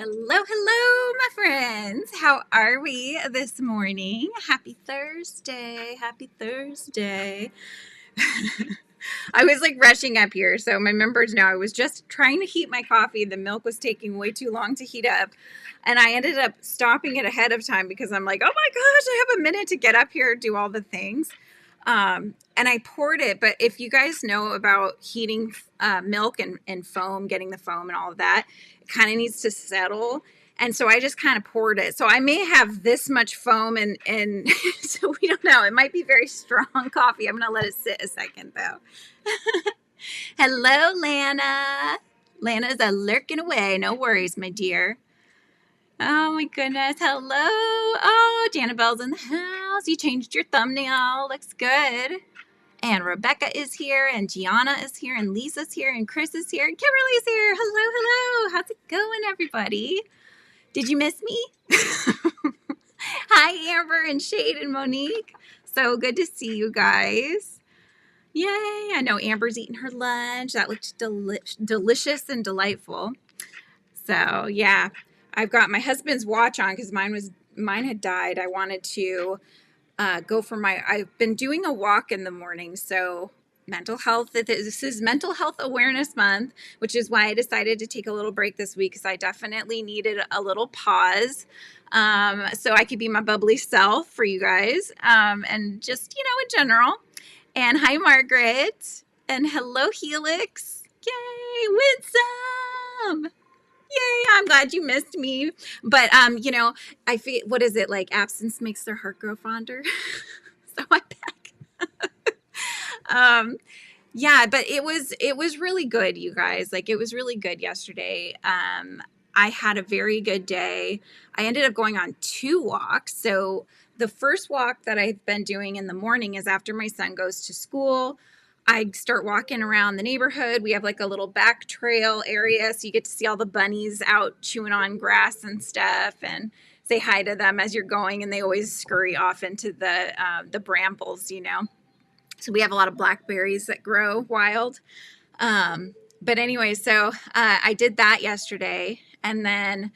Hello, hello, my friends. How are we this morning? Happy Thursday. Happy Thursday. I was like rushing up here, so my members know I was just trying to heat my coffee. The milk was taking way too long to heat up, and I ended up stopping it ahead of time because I'm like, oh my gosh, I have a minute to get up here, do all the things. And I poured it, but if you guys know about heating milk and foam, getting the foam and all of that, it kind of needs to settle. And so I just kind of poured it. So I may have this much foam and so we don't know. It might be very strong coffee. I'm going to let it sit a second though. Hello, Lana. Lana's lurking away. No worries, my dear. Oh my goodness. Hello. Oh, Janabelle's in the house. You changed your thumbnail. Looks good. And Rebecca is here, and Gianna is here, and Lisa's here, and Chris is here, and Kimberly's here. Hello, hello. How's it going, everybody? Did you miss me? Hi, Amber and Shade and Monique. So good to see you guys. Yay. I know Amber's eating her lunch. That looked delicious and delightful. So, yeah. I've got my husband's watch on because mine had died. I wanted to go for I've been doing a walk in the morning. So mental health, this is Mental Health Awareness Month, which is why I decided to take a little break this week because I definitely needed a little pause so I could be my bubbly self for you guys and just, in general. And hi, Margaret. And hello, Helix. Yay, Winsome. Yay, I'm glad you missed me. But, I feel, what is it? Like absence makes their heart grow fonder. So I'm back. Yeah, but it was really good, you guys. Like, it was really good yesterday. I had a very good day. I ended up going on 2 walks. So the first walk that I've been doing in the morning is after my son goes to school. I start walking around the neighborhood. We have like a little back trail area, so you get to see all the bunnies out chewing on grass and stuff, and say hi to them as you're going. And they always scurry off into the brambles, So we have a lot of blackberries that grow wild. But anyway, so I did that yesterday, and then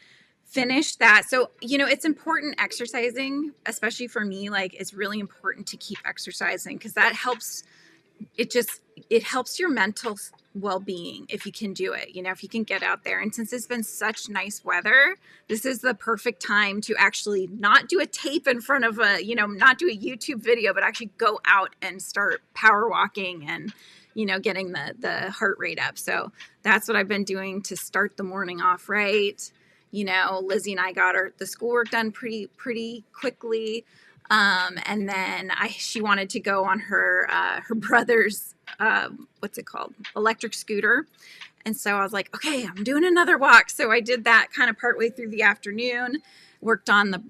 finished that. So, it's important exercising, especially for me. Like, it's really important to keep exercising because that helps. It helps your mental well-being if you can do it, if you can get out there. And since it's been such nice weather, this is the perfect time to actually not do a tape in front of not do a YouTube video, but actually go out and start power walking and, getting the heart rate up. So that's what I've been doing to start the morning off right. Lizzie and I got the schoolwork done pretty quickly. And then she wanted to go on her brother's, what's it called? Electric scooter. And so I was like, okay, I'm doing another walk. So I did that kind of partway through the afternoon, working on the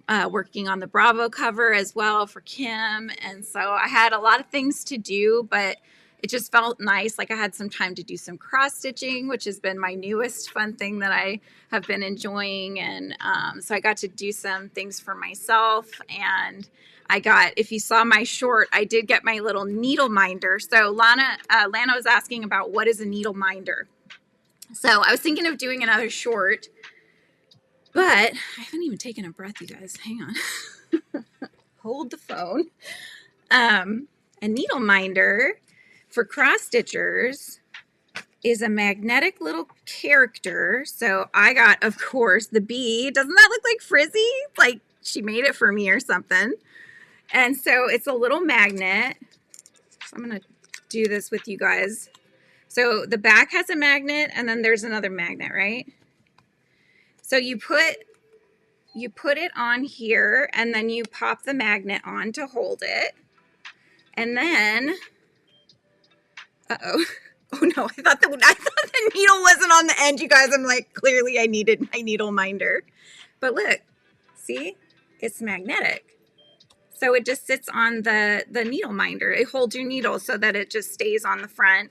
Blvd cover as well for Kim. And so I had a lot of things to do, but it just felt nice. Like I had some time to do some cross stitching, which has been my newest fun thing that I have been enjoying. And so I got to do some things for myself. And if you saw my short, I did get my little needle minder. So Lana was asking about what is a needle minder. So I was thinking of doing another short, but I haven't even taken a breath, you guys. Hang on. Hold the phone. A needle minder for cross stitchers is a magnetic little character. So I got, of course, the bee. Doesn't that look like Frizzy? Like she made it for me or something. And so it's a little magnet. So I'm going to do this with you guys. So the back has a magnet and then there's another magnet, right? So you put it on here and then you pop the magnet on to hold it. And then uh-oh. Oh no, I thought the needle wasn't on the end, you guys. I'm like, clearly I needed my needle minder. But look, see? It's magnetic. So it just sits on the needle minder. It holds your needle so that it just stays on the front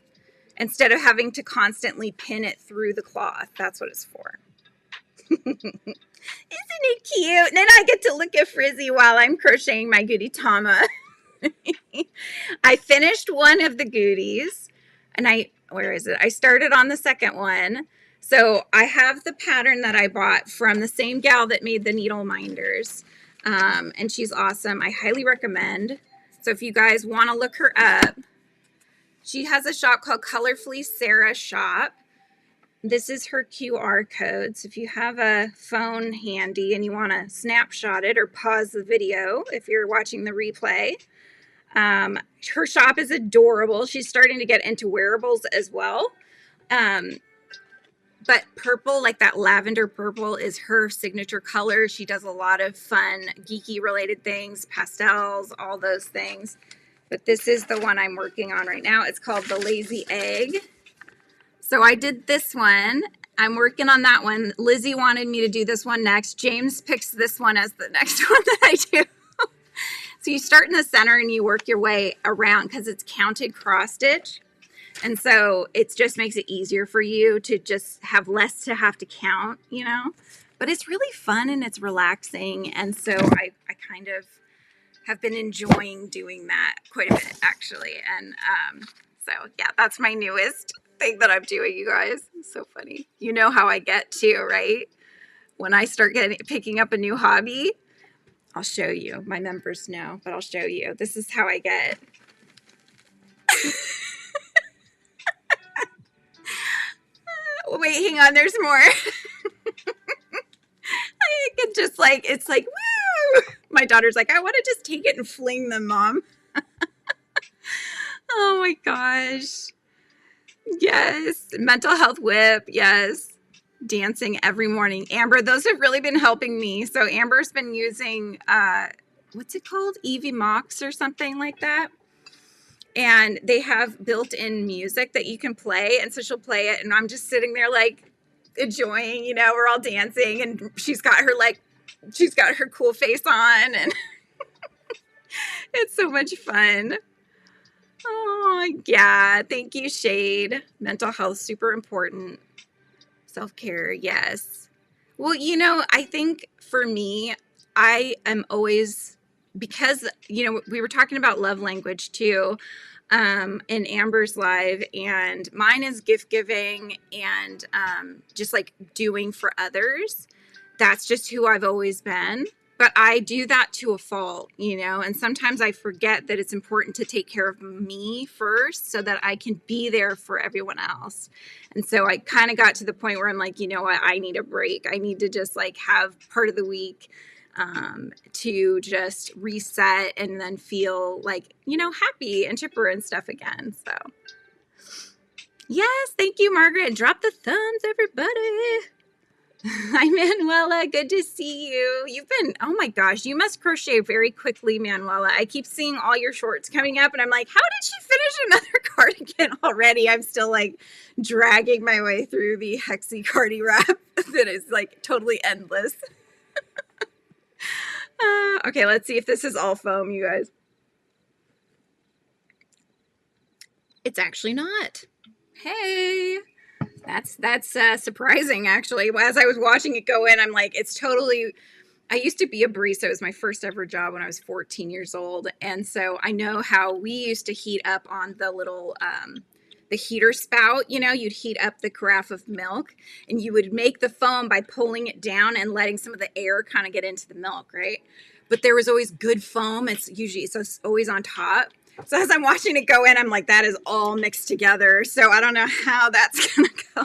instead of having to constantly pin it through the cloth. That's what it's for. Isn't it cute? And then I get to look at Frizzy while I'm crocheting my goodie Tama. I finished one of the goodies and where is it? I started on the second one. So I have the pattern that I bought from the same gal that made the needle minders. And she's awesome. I highly recommend. So if you guys want to look her up, she has a shop called Colorfully Sarah Shop. This is her QR code. So if you have a phone handy and you want to snapshot it or pause the video if you're watching the replay, her shop is adorable. She's starting to get into wearables as well. But purple, like that lavender purple, is her signature color. She does a lot of fun, geeky related things, pastels, all those things. But this is the one I'm working on right now. It's called the Lazy Egg. So I did this one. I'm working on that one. Lizzie wanted me to do this one next. James picks this one as the next one that I do. So you start in the center and you work your way around because it's counted cross stitch. And so it just makes it easier for you to just have less to have to count, you know. But it's really fun and it's relaxing. And so I kind of have been enjoying doing that quite a bit, actually. And so, yeah, that's my newest thing that I'm doing, you guys. It's so funny. You know how I get too, right? When I start picking up a new hobby, I'll show you. My members know, but I'll show you. This is how I get. Wait, hang on. There's more. I can just like, it's like, woo! My daughter's like, I want to just take it and fling them, Mom. Oh my gosh. Yes. Mental health whip. Yes. Dancing every morning. Amber, those have really been helping me. So Amber's been using, what's it called? Evie Mox or something like that. And they have built-in music that you can play. And so she'll play it. And I'm just sitting there like enjoying, you know, we're all dancing and she's got her cool face on. And it's so much fun. Oh, yeah. Thank you, Shade. Mental health, super important. Self-care, yes. Well, you know, I think for me, I am always, because, you know, we were talking about love language too in Amber's live, and mine is gift giving and just like doing for others. That's just who I've always been. But I do that to a fault, you know, and sometimes I forget that it's important to take care of me first so that I can be there for everyone else. And so I kind of got to the point where I'm like, you know what, I need a break. I need to just like have part of the week to just reset and then feel like, you know, happy and chipper and stuff again. So yes, thank you, Margaret. Drop the thumbs, everybody. Hi, Manuela. Good to see you. You've been, oh my gosh, you must crochet very quickly, Manuela. I keep seeing all your shorts coming up and I'm like, how did she finish another cardigan already? I'm still like dragging my way through the hexy cardi wrap that is like totally endless. Okay, let's see if this is all foam, you guys. It's actually not. Hey. That's surprising, actually. As I was watching it go in, I'm like, it's totally, I used to be a barista. It was my first ever job when I was 14 years old. And so I know how we used to heat up on the little, the heater spout, you know, you'd heat up the carafe of milk and you would make the foam by pulling it down and letting some of the air kind of get into the milk, right? But there was always good foam. It's always on top. So as I'm watching it go in, I'm like, that is all mixed together. So I don't know how that's going to go.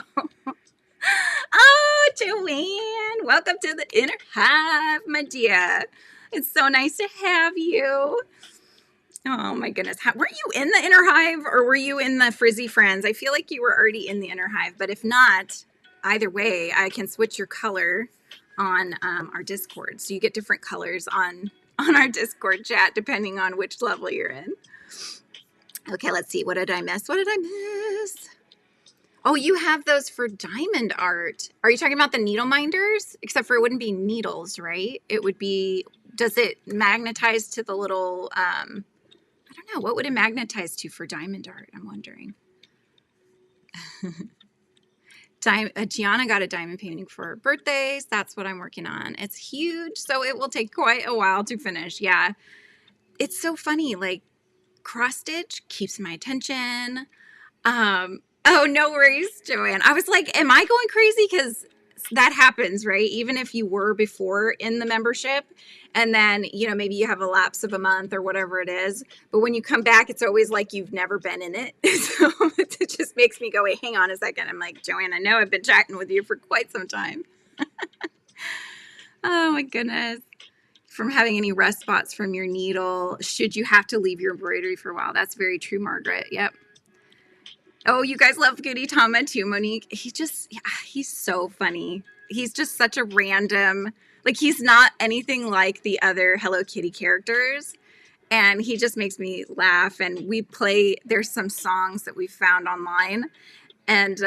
Oh, Joanne, welcome to the Inner Hive, my dear. It's so nice to have you. Oh, my goodness. Were you in the Inner Hive or were you in the Frizzy Friends? I feel like you were already in the Inner Hive, but if not, either way, I can switch your color on our Discord. So you get different colors on our Discord chat, depending on which level you're in. Okay, let's see. What did I miss? What did I miss? Oh, you have those for diamond art. Are you talking about the needle minders? Except for it wouldn't be needles, right? It would be, does it magnetize to the little, I don't know. What would it magnetize to for diamond art? I'm wondering. Gianna got a diamond painting for her birthdays. That's what I'm working on. It's huge, so it will take quite a while to finish. Yeah. It's so funny. Like, cross stitch keeps my attention. Oh, no worries, Joanne. I was like, am I going crazy? Because that happens, right? Even if you were before in the membership, and then, maybe you have a lapse of a month or whatever it is. But when you come back, it's always like you've never been in it. So it just makes me go, wait, hang on a second. I'm like, Joanne, I know I've been chatting with you for quite some time. Oh, my goodness. From having any rust spots from your needle, should you have to leave your embroidery for a while. That's very true, Margaret. Yep. Oh, you guys love Goody Tama too, Monique. He's so funny. He's just such a random, like he's not anything like the other Hello Kitty characters. And he just makes me laugh. And there's some songs that we found online. And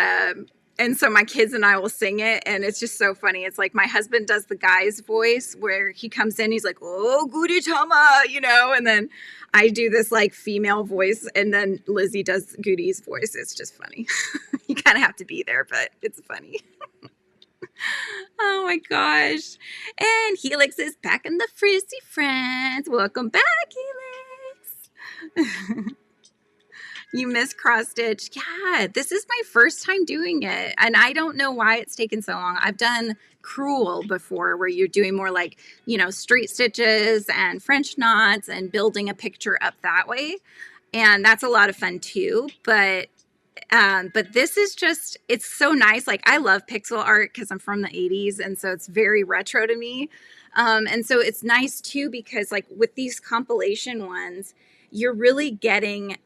so my kids and I will sing it, and it's just so funny. It's like my husband does the guy's voice where he comes in, he's like, oh, Goody Tama, and then I do this like female voice, and then Lizzie does Goody's voice. It's just funny. You kind of have to be there, but it's funny. Oh my gosh. And Helix is back in the Frizzy friends. Welcome back, Helix. You miss cross stitch. Yeah, this is my first time doing it. And I don't know why it's taken so long. I've done crewel before where you're doing more like, straight stitches and French knots and building a picture up that way. And that's a lot of fun too. But this is just, it's so nice. Like I love pixel art because I'm from the 80s. And so it's very retro to me. And so it's nice too, because like with these compilation ones, you're getting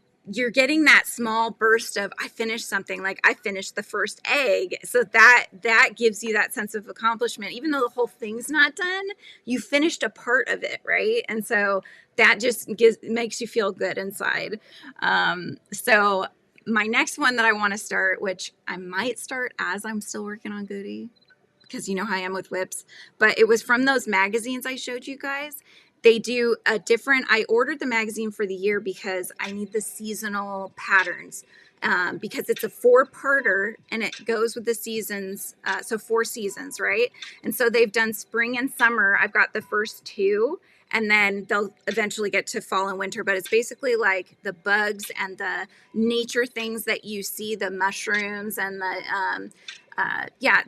that small burst of I finished something, like I finished the first egg. So that gives you that sense of accomplishment. Even though the whole thing's not done, you finished a part of it, right? And so that just makes you feel good inside. So my next one that I want to start, which I might start as I'm still working on Goody, because you know how I am with whips, but it was from those magazines I showed you guys. They do I ordered the magazine for the year because I need the seasonal patterns, because it's a 4-parter and it goes with the seasons. So 4 seasons, right? And so they've done spring and summer. I've got the first 2, and then they'll eventually get to fall and winter. But it's basically like the bugs and the nature things that you see, the mushrooms and the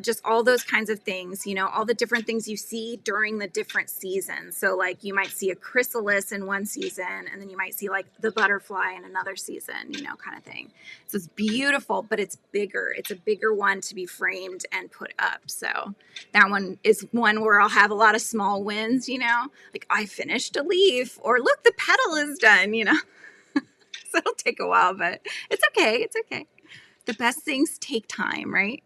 just all those kinds of things, all the different things you see during the different seasons. So like you might see a chrysalis in one season, and then you might see like the butterfly in another season, kind of thing. So it's beautiful, but it's bigger. It's a bigger one to be framed and put up. So that one is one where I'll have a lot of small wins, like I finished a leaf, or look, the petal is done, So it'll take a while, but it's okay. It's okay. The best things take time, right?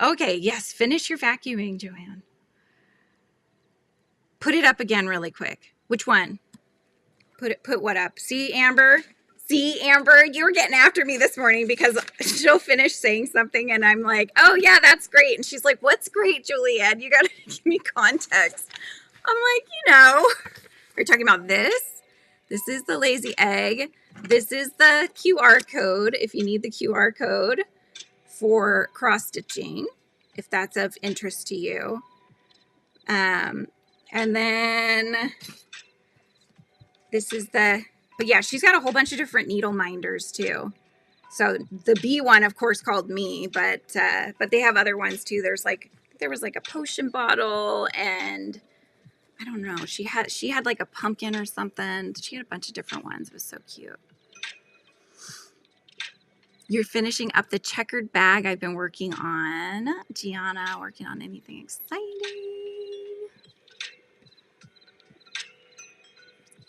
Okay, yes, finish your vacuuming, Joanne. Put it up again really quick. Which one? Put what up? See, Amber, you were getting after me this morning because she'll finish saying something and I'm like, oh yeah, that's great. And she's like, what's great, Julianne? You gotta give me context. I'm like, we're talking about this. This is the lazy egg. This is the QR code if you need the QR code for cross stitching, if that's of interest to you. And then this is but yeah, she's got a whole bunch of different needle minders too. So the B one, of course, called me, but they have other ones too. There was like a potion bottle, and I don't know. She had like a pumpkin or something. She had a bunch of different ones. It was so cute. You're finishing up the checkered bag I've been working on. Gianna, working on anything exciting?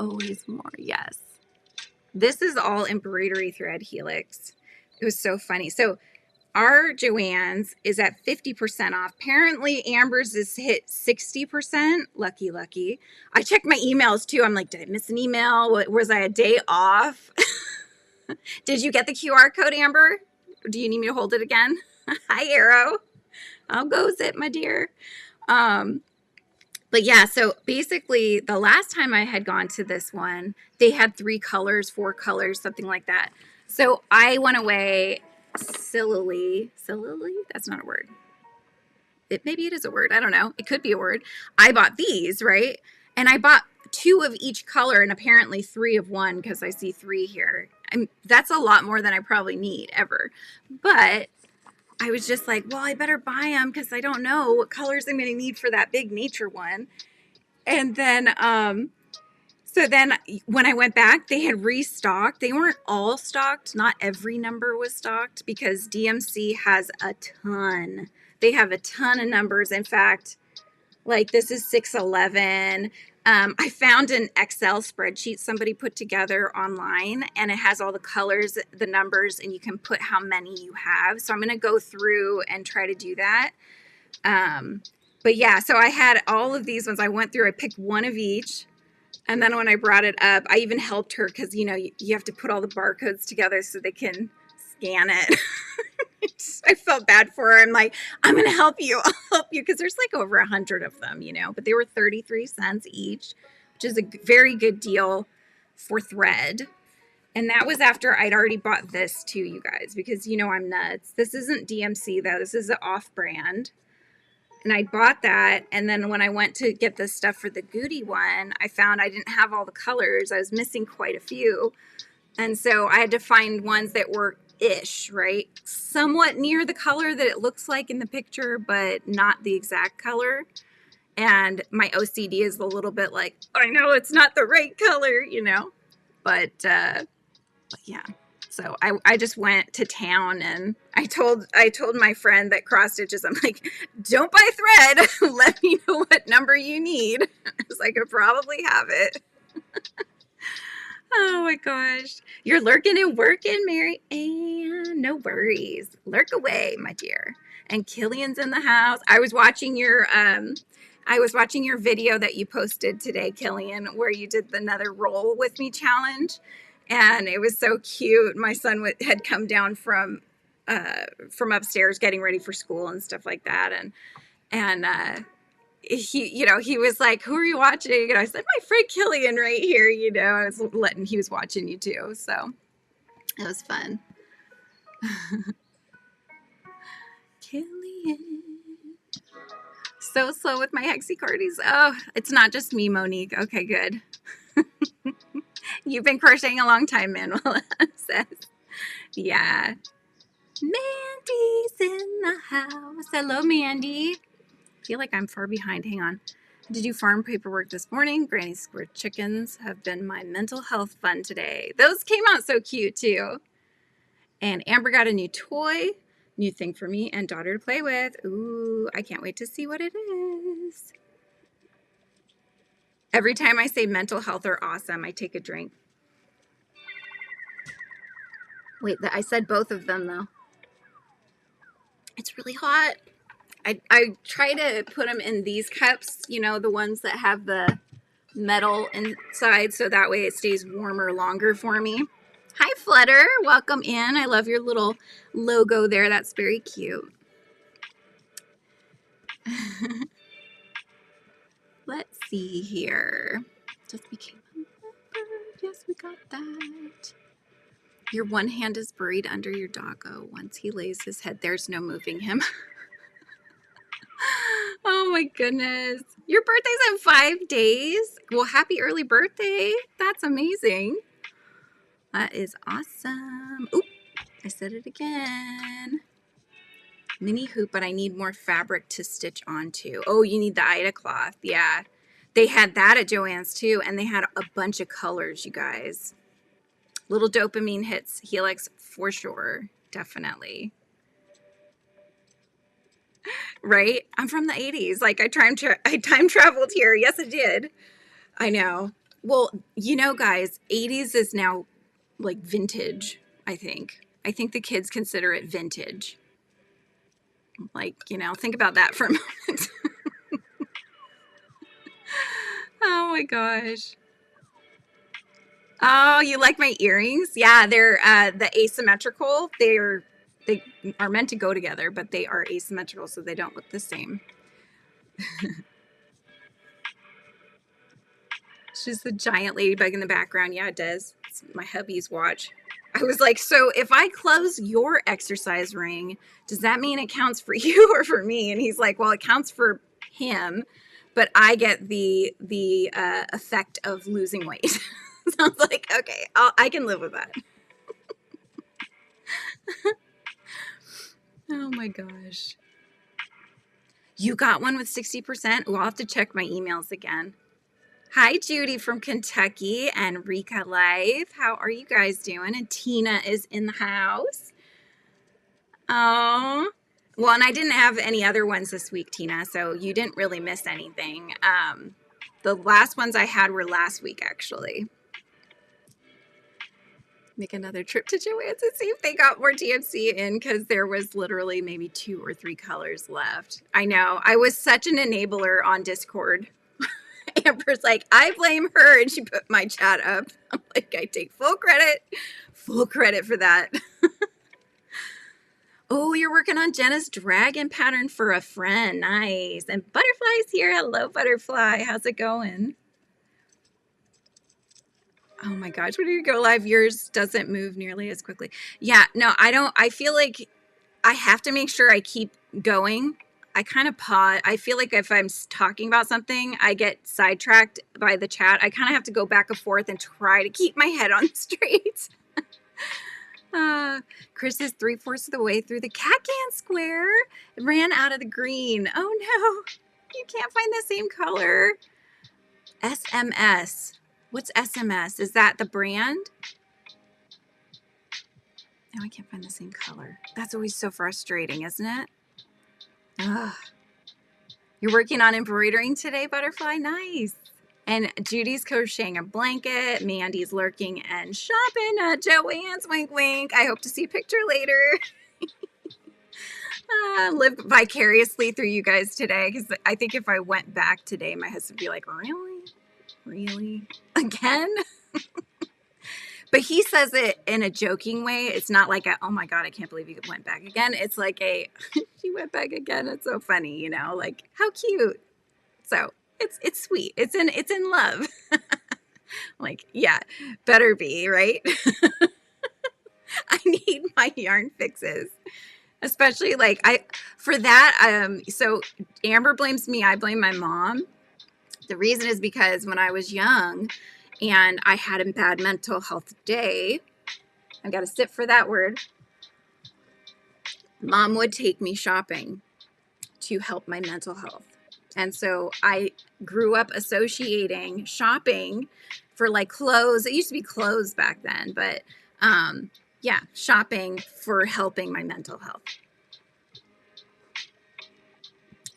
Always more, yes. This is all embroidery thread, Helix. It was so funny. So our Joanne's is at 50% off. Apparently Amber's is hit 60%. Lucky. I checked my emails too. I'm like, did I miss an email? Was I a day off? Did you get the QR code, Amber? Do you need me to hold it again? Hi, Arrow. How goes it, my dear? But yeah, so basically the last time I had gone to this one, they had 3 colors, 4 colors, something like that. So I went away sillily. That's not a word. Maybe it is a word. I don't know. It could be a word. I bought these, right? And I bought 2 of each color and apparently 3 of one, because I see 3 here. That's a lot more than I probably need ever. But I was just like, well, I better buy them because I don't know what colors I'm going to need for that big nature one. And then, so then when I went back, they had restocked. They weren't all stocked. Not every number was stocked because DMC has a ton. They have a ton of numbers. In fact, like this is 611. I found an Excel spreadsheet somebody put together online, and it has all the colors, the numbers, and you can put how many you have. So I'm going to go through and try to do that. But yeah, so I had all of these ones. I went through, I picked one of each. And then when I brought it up, I even helped her because, you know, you have to put all the barcodes together so they can scan it. I felt bad for her. I'm like, I'm going to help you. I'll help you because there's like over 100 of them, you know, but they were 33 cents each, which is a very good deal for thread. And that was after I'd already bought this too, you guys, because, you know, I'm nuts. This isn't DMC though. This is an off-brand. And I bought that. And then when I went to get the stuff for the Goody one, I found I didn't have all the colors. I was missing quite a few. And so I had to find ones that were ish, right? Somewhat near the color that it looks like in the picture, but not the exact color. And my OCD is a little bit like, I know it's not the right color, you know, but yeah. So I just went to town and I told my friend that cross stitches, I'm like, don't buy thread. Let me know what number you need. Because I could probably have it. Oh my gosh. You're lurking and working, Mary Ann. No worries. Lurk away, my dear. And Killian's in the house. I was watching your video that you posted today, Killian, where you did the another roll with me challenge. And it was so cute. My son had come down from upstairs getting ready for school and stuff like that. And he was like, who are you watching? And I said, my friend Killian right here, you know. I was letting, he was watching you too. So it was fun. Killian. So slow with my hexie-cardies. Oh, it's not just me, Monique. Okay, good. You've been crocheting a long time, Manuela says. Yeah. Mandy's in the house. Hello, Mandy. I feel like I'm far behind. Hang on. I had to do farm paperwork this morning. Granny Square chickens have been my mental health fun today. Those came out so cute, too. And Amber got a new toy, new thing for me and daughter to play with. Ooh, I can't wait to see what it is. Every time I say mental health or awesome, I take a drink. Wait, I said both of them, though. It's really hot. I try to put them in these cups, you know, the ones that have the metal inside, so that way it stays warmer longer for me. Hi, Flutter. Welcome in. I love your little logo there. That's very cute. Let's see here. Just became a member. Yes, we got that. Your one hand is buried under your doggo. Once he lays his head, there's no moving him. Oh my goodness. Your birthday's in 5 days. Well, happy early birthday. That's amazing. That is awesome. Oop, I said it again. Mini hoop, but I need more fabric to stitch onto. Oh, you need the Ida cloth. Yeah. They had that at Joann's too, and they had a bunch of colors, you guys. Little dopamine hits Helix for sure. Definitely. Right? I'm from the 80s. Like I time traveled here. Yes, I did. I know. Well, you know, guys, 80s is now like vintage, I think. I think the kids consider it vintage. Like, you know, think about that for a moment. Oh my gosh. Oh, you like my earrings? Yeah, they're the asymmetrical. They are meant to go together, but they are asymmetrical, so they don't look the same. She's the giant ladybug in the background. Yeah, it does. It's my hubby's watch. I was like, so if I close your exercise ring, does that mean it counts for you or for me? And he's like, well, it counts for him, but I get the effect of losing weight. So I was like, okay, I can live with that. Oh my gosh. You got one with 60%? Well, I'll have to check my emails again. Hi, Judy from Kentucky and Rika Life. How are you guys doing? And Tina is in the house. Oh, well, and I didn't have any other ones this week, Tina, so you didn't really miss anything. The last ones I had were last week, actually. Make another trip to Joann's and see if they got more TMC in, because there was literally maybe 2 or 3 colors left. I know. I was such an enabler on Discord. Amber's like, I blame her, and she put my chat up. I'm like, I take full credit for that. Oh, you're working on Jenna's dragon pattern for a friend. Nice. And Butterfly's here. Hello, Butterfly. How's it going? Oh my gosh, when you go live, yours doesn't move nearly as quickly. Yeah, no, I don't. I feel like I have to make sure I keep going. I kind of pause. I feel like if I'm talking about something, I get sidetracked by the chat. I kind of have to go back and forth and try to keep my head on straight. Chris is 3/4 of the way through the Catcan square. It ran out of the green. Oh no, you can't find the same color. SMS. What's SMS? Is that the brand? No, I can't find the same color. That's always so frustrating, isn't it? Ugh. You're working on embroidering today, Butterfly? Nice. And Judy's crocheting a blanket. Mandy's lurking and shopping at Joann's. Wink, wink. I hope to see a picture later. Live vicariously through you guys today, because I think if I went back today, my husband would be like, really? Really? Again? But he says it in a joking way. It's not like a, oh my God, I can't believe you went back again. It's like a, she went back again. It's so funny, you know, like how cute. So it's sweet. It's in love. Like, yeah, better be, right? I need my yarn fixes. Especially like for that, so Amber blames me, I blame my mom. The reason is because when I was young and I had a bad mental health day, I got to sit for that word, Mom would take me shopping to help my mental health. And so I grew up associating shopping for like clothes. It used to be clothes back then, but yeah, shopping for helping my mental health.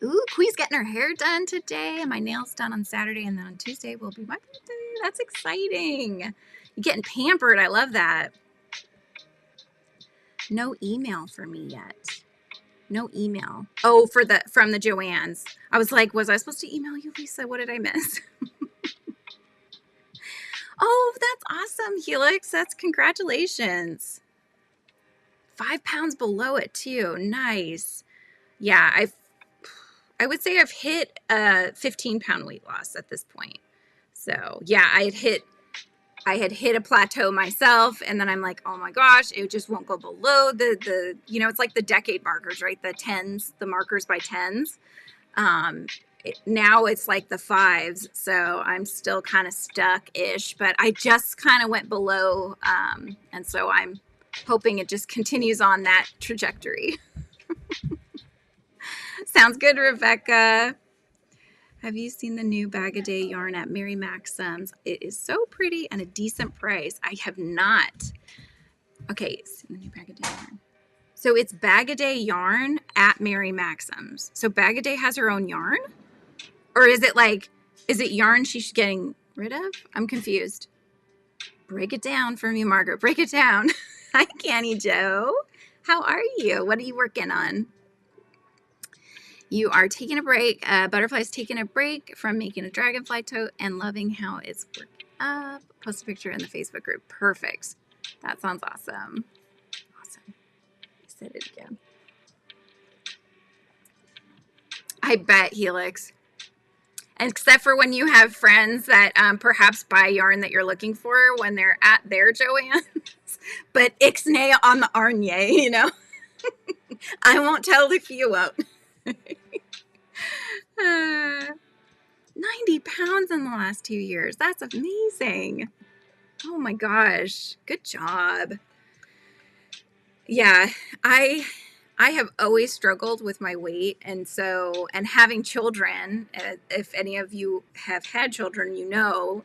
Ooh, Quee's getting her hair done today and my nails done on Saturday, and then on Tuesday will be my birthday. That's exciting. You're getting pampered. I love that. No email for me yet. No email. Oh, from the Joann's. I was like, was I supposed to email you, Lisa? What did I miss? Oh, that's awesome, Helix. That's congratulations. 5 pounds below it too. Nice. Yeah, I would say I've hit a 15-pound weight loss at this point. So yeah, I had hit a plateau myself, and then I'm like, oh my gosh, it just won't go below the you know, it's like the decade markers, right? The tens, the markers by tens. Now it's like the 5s, so I'm still kind of stuck-ish, but I just kind of went below, and so I'm hoping it just continues on that trajectory. Sounds good, Rebecca. Have you seen the new Bag-A-Day yarn at Mary Maxim's? It is so pretty and a decent price. I have not. Okay, so the new Bag-A-Day yarn. So it's Bag-A-Day yarn at Mary Maxim's. So Bag-A-Day has her own yarn? Or is it yarn she's getting rid of? I'm confused. Break it down for me, Margaret. Break it down. Hi, Canny Joe. How are you? What are you working on? You are taking a break. Butterfly's taking a break from making a dragonfly tote and loving how it's worked up. Post a picture in the Facebook group. Perfect. That sounds awesome. Awesome. I said it again. I bet, Helix. And except for when you have friends that perhaps buy yarn that you're looking for when they're at their Joann's. But ixnay on the Arnier, you know. I won't tell if you won't. 90 pounds in the last 2 years. That's amazing. Oh my gosh. Good job. Yeah, I I have always struggled with my weight, and so and having children. If any of you have had children, you know,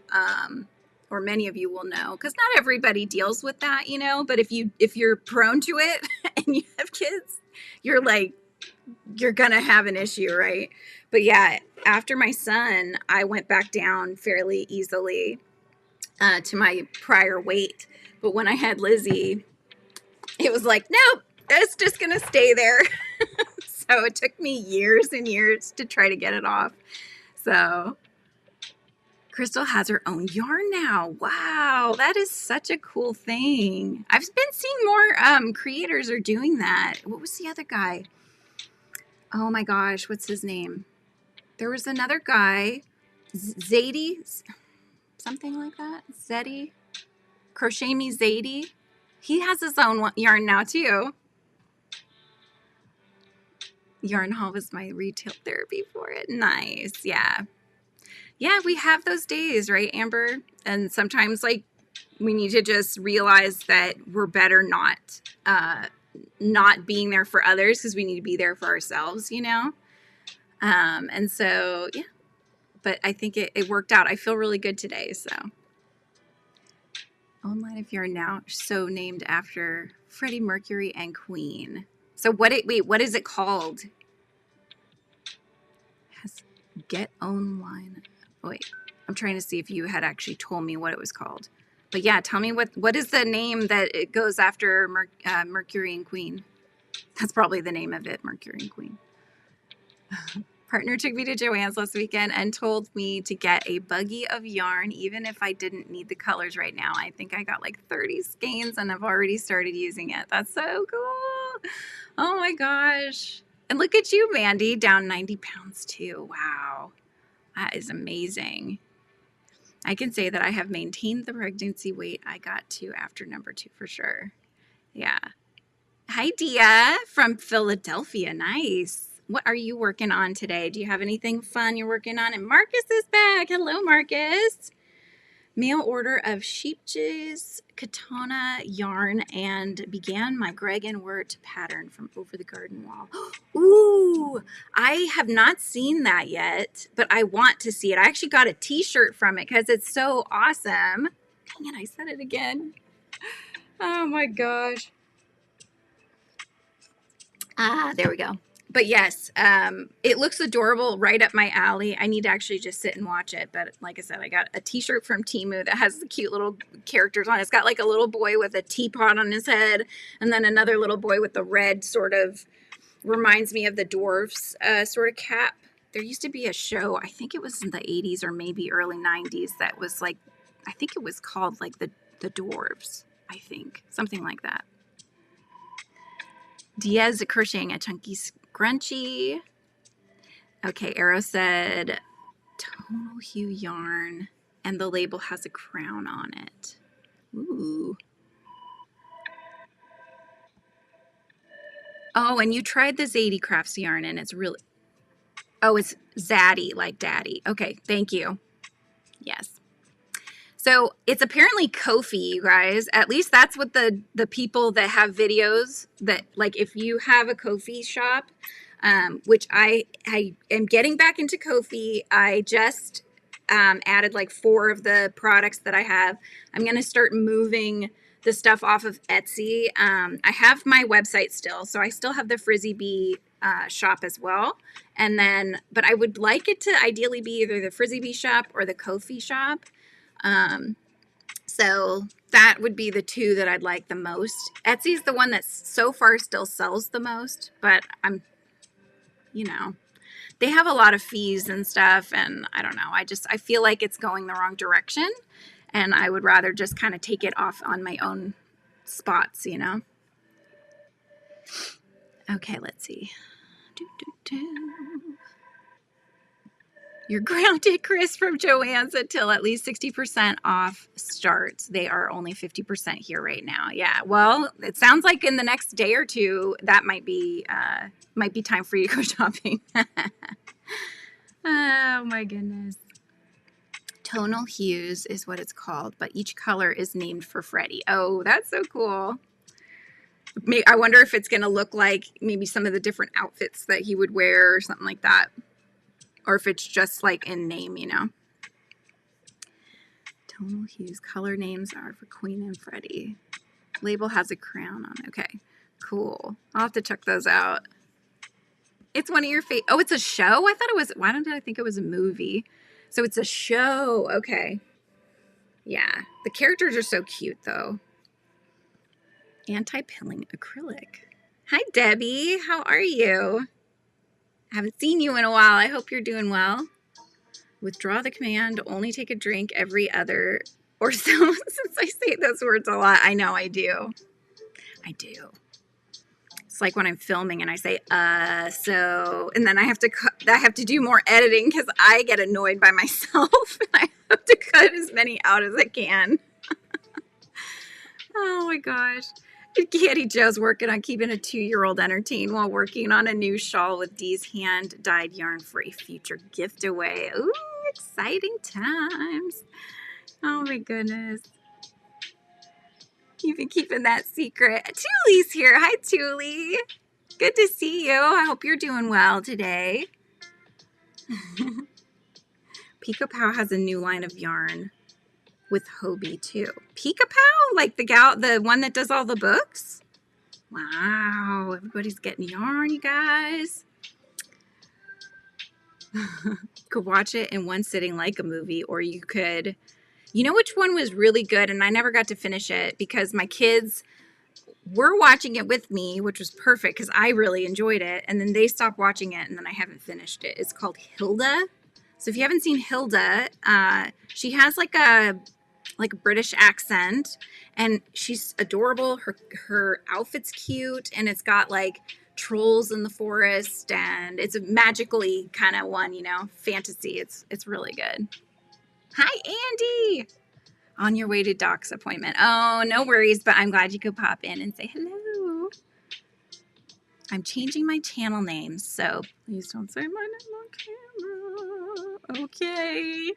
or many of you will know, because not everybody deals with that, you know. But if you're prone to it and you have kids, you're like you're gonna have an issue, right? But yeah, after my son, I went back down fairly easily to my prior weight. But when I had Lizzie, it was like, nope, it's just gonna stay there. So it took me years and years to try to get it off. So Crystal has her own yarn now. Wow, that is such a cool thing. I've been seeing more creators are doing that. What was the other guy? Oh my gosh, what's his name? There was another guy, Zadie, something like that. Zeddy, Crochet Me Zadie. He has his own yarn now too. Yarn Haul was my retail therapy for it. Nice. Yeah. Yeah, we have those days, right, Amber? And sometimes like we need to just realize that we're better not being there for others because we need to be there for ourselves, you know? And so yeah, but I think it worked out. I feel really good today. So Online of Yarn now so named after Freddie Mercury and Queen. So what is it called? Has Get Online. Oh, wait, I'm trying to see if you had actually told me what it was called. But yeah, tell me what is the name that it goes after Mercury and Queen? That's probably the name of it, Mercury and Queen. Partner took me to Joann's last weekend and told me to get a buggy of yarn, even if I didn't need the colors right now. I think I got like 30 skeins and I've already started using it. That's so cool. Oh my gosh. And look at you, Mandy, down 90 pounds too. Wow. That is amazing. I can say that I have maintained the pregnancy weight I got to after number 2 for sure. Yeah. Hi, Dia from Philadelphia. Nice. What are you working on today? Do you have anything fun you're working on? And Marcus is back. Hello, Marcus. Mail order of sheep's katana yarn and began my Greg and Wirt pattern from over the garden wall. Ooh, I have not seen that yet, but I want to see it. I actually got a t-shirt from it because it's so awesome. Dang it, I said it again. Oh my gosh. There we go. But yes, it looks adorable, right up my alley. I need to actually just sit and watch it. But like I said, I got a t-shirt from Temu that has the cute little characters on it. It's got like a little boy with a teapot on his head, and then another little boy with the red sort of reminds me of the dwarfs sort of cap. There used to be a show, I think it was in the 80s or maybe early 90s, that was like, I think it was called like the dwarves, I think. Something like that. Diaz crocheting a chunky scrunchie. Okay, Arrow said tonal hue yarn, and the label has a crown on it. Ooh. Oh, and you tried the Zadie Crafts yarn, and it's really... Oh, it's Zaddy, like daddy. Okay, thank you. Yes. So it's apparently Ko-fi, you guys. At least that's what the people that have videos that, like, if you have a Ko-fi shop, which I am getting back into Ko-fi. I just added like 4 of the products that I have. I'm going to start moving the stuff off of Etsy. I have my website still, so I still have the FRIZZY'S shop as well. And then, but I would like it to ideally be either the FRIZZY'S shop or the Ko-fi shop. So that would be the 2 that I'd like the most. Etsy's the one that so far still sells the most, but I'm, you know, they have a lot of fees and stuff, and I don't know. I feel like it's going the wrong direction, and I would rather just kind of take it off on my own spots, you know? Okay, let's see. You're grounded, Chris, from Joann's until at least 60% off starts. They are only 50% here right now. Yeah, well, it sounds like in the next day or 2, that might be time for you to go shopping. Oh my goodness. Tonal hues is what it's called, but each color is named for Freddie. Oh, that's so cool. I wonder if it's going to look like maybe some of the different outfits that he would wear or something like that. Or if it's just like in name, you know. Tonal hues. Color names are for Queen and Freddie. Label has a crown on it. Okay, cool. I'll have to check those out. It's one of your favorite. Oh, it's a show? I thought it was. Why did I think it was a movie? So it's a show. Okay. Yeah. The characters are so cute, though. Anti-pilling acrylic. Hi, Debbie. How are you? I haven't seen you in a while. I hope you're doing well. Withdraw the command. Only take a drink every other or so. Since I say those words a lot. I know I do. I do. It's like when I'm filming and I say, so, and then I have to do more editing because I get annoyed by myself and I have to cut as many out as I can. Oh my gosh. Kitty Joe's working on keeping a 2-year-old entertained while working on a new shawl with Dee's hand-dyed yarn for a future gift away. Ooh, exciting times. Oh my goodness. You've been keeping that secret. Tully's here. Hi, Tully. Good to see you. I hope you're doing well today. Pika Pow has a new line of yarn with Hobie too. Pika Pow? Like the one that does all the books? Wow. Everybody's getting yarn, you guys. Could watch it in one sitting like a movie, or you could... You know which one was really good, and I never got to finish it because my kids were watching it with me, which was perfect because I really enjoyed it, and then they stopped watching it, and then I haven't finished it. It's called Hilda. So if you haven't seen Hilda, she has like a British accent, and she's adorable. Her outfit's cute, and it's got like trolls in the forest, and it's a magically kind of one, you know, fantasy. It's really good. Hi, Andy. On your way to Doc's appointment. Oh, no worries, but I'm glad you could pop in and say hello. I'm changing my channel name, so please don't say my name on camera. Okay.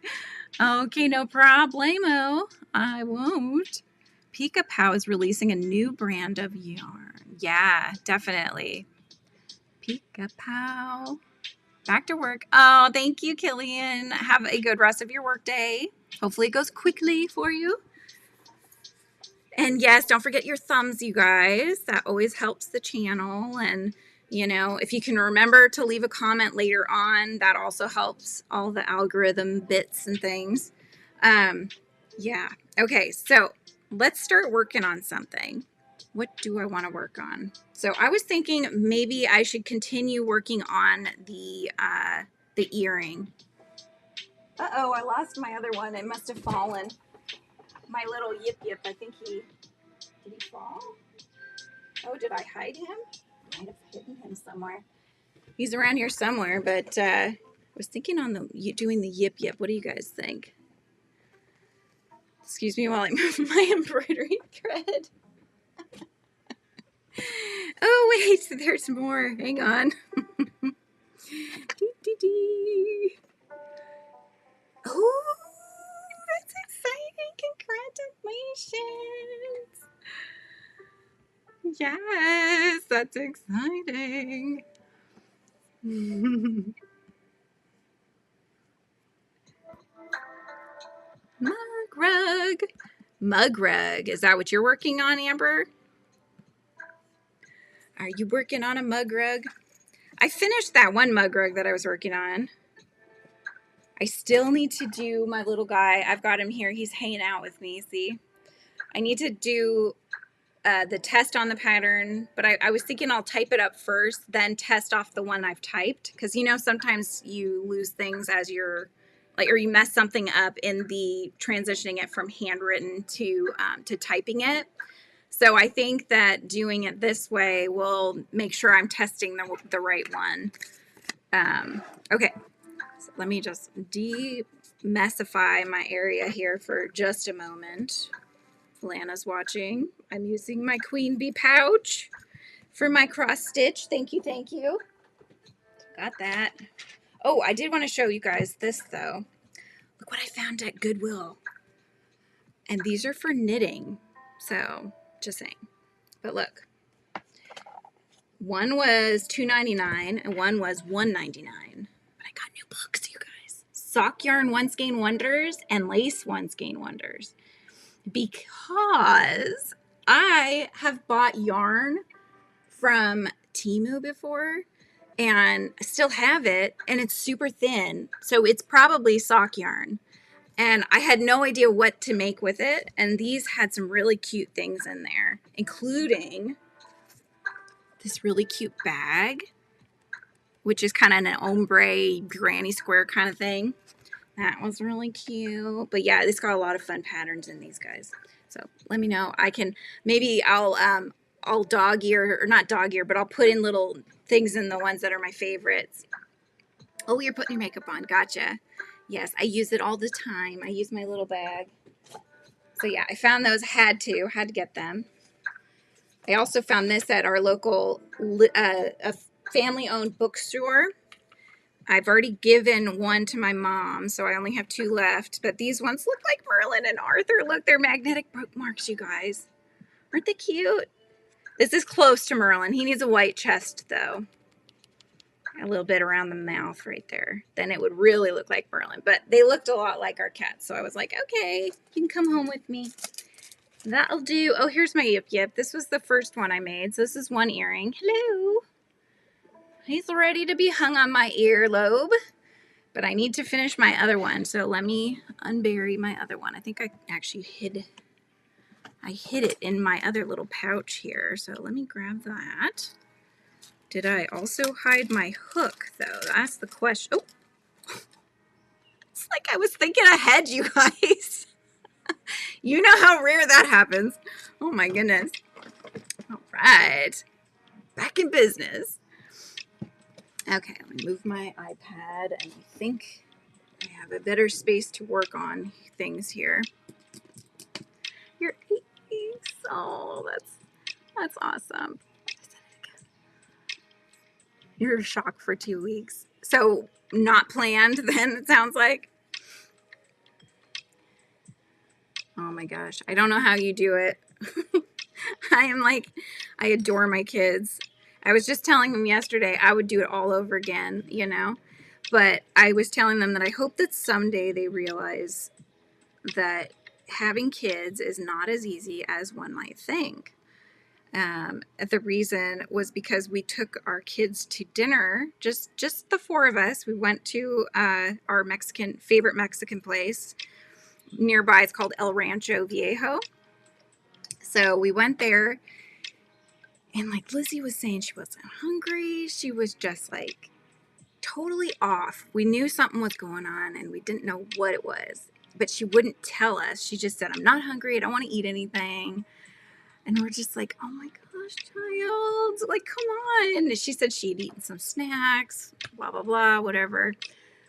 Okay, no problemo. I won't. Pika Pow is releasing a new brand of yarn. Yeah, definitely. Pika Pow. Back to work. Oh, thank you, Killian. Have a good rest of your work day. Hopefully it goes quickly for you. And yes, don't forget your thumbs, you guys. That always helps the channel. And, you know, if you can remember to leave a comment later on, that also helps all the algorithm bits and things. Yeah. Okay, so let's start working on something. What do I want to work on? So I was thinking maybe I should continue working on the earring. Uh-oh, I lost my other one. It must have fallen. My little Yip Yip, I think did he fall? Oh, did I hide him? I might have hidden him somewhere. He's around here somewhere, but I was thinking on doing the Yip Yip. What do you guys think? Excuse me while I move my embroidery thread. Oh, wait, there's more. Hang on. Oh, that's exciting. Congratulations. Yes, that's exciting. Mug rug. Mug rug. Is that what you're working on, Amber? Are you working on a mug rug? I finished that one mug rug that I was working on. I still need to do my little guy. I've got him here. He's hanging out with me, see? I need to do the test on the pattern, but I was thinking I'll type it up first, then test off the one I've typed. Because, you know, sometimes you lose things as you're, like, or you mess something up in the transitioning it from handwritten to typing it. So I think that doing it this way will make sure I'm testing the right one. Okay, so let me just demessify my area here for just a moment. Lana's watching. I'm using my Queen Bee pouch for my cross stitch. Thank you, thank you. Got that. Oh, I did want to show you guys this though. Look what I found at Goodwill. And these are for knitting. So, just saying. But look. One was $2.99 and one was $1.99. But I got new books, you guys. Sock Yarn One Skein Wonders and Lace One Skein Wonders. Because I have bought yarn from Temu before and I still have it, and it's super thin, so it's probably sock yarn, and I had no idea what to make with it, and these had some really cute things in there, including this really cute bag, which is kind of an ombre granny square kind of thing. That was really cute. But yeah, it's got a lot of fun patterns in these guys, so let me know. I can, maybe I'll dog ear, or not dog ear, but I'll put in little things in the ones that are my favorites. Oh, you're putting your makeup on. Gotcha. Yes, I use it all the time. I use my little bag. So yeah, I found those. Had to get them. I also found this at our local a family-owned bookstore. I've already given one to my mom, so I only have 2 left. But these ones look like Merlin and Arthur. Look, they're magnetic bookmarks, you guys. Aren't they cute? This is close to Merlin. He needs a white chest, though. A little bit around the mouth right there. Then it would really look like Merlin. But they looked a lot like our cats. So I was like, okay, you can come home with me. That'll do. Oh, here's my yip yip. This was the first one I made. So this is one earring. Hello. He's ready to be hung on my earlobe. But I need to finish my other one. So let me unbury my other one. I think I actually hid it in my other little pouch here. So let me grab that. Did I also hide my hook, though? That's the question. Oh, it's like I was thinking ahead, you guys. You know how rare that happens. Oh, my goodness. All right. Back in business. Okay, let me move my iPad, and I think I have a better space to work on things here. You're 8 weeks. Oh, that's awesome. You're shocked for 2 weeks. So not planned then, it sounds like. Oh my gosh. I don't know how you do it. I adore my kids. I was just telling them yesterday I would do it all over again, you know. But I was telling them that I hope that someday they realize that having kids is not as easy as one might think. The reason was because we took our kids to dinner, just the 4 of us. We went to our favorite Mexican place nearby. It's called El Rancho Viejo. So we went there, and like Lizzie was saying, she wasn't hungry. She was just like totally off. We knew something was going on, and we didn't know what it was, but she wouldn't tell us. She just said, I'm not hungry. I don't want to eat anything. And we're just like, oh my gosh, child, like, come on. And she said she'd eaten some snacks, blah, blah, blah, whatever.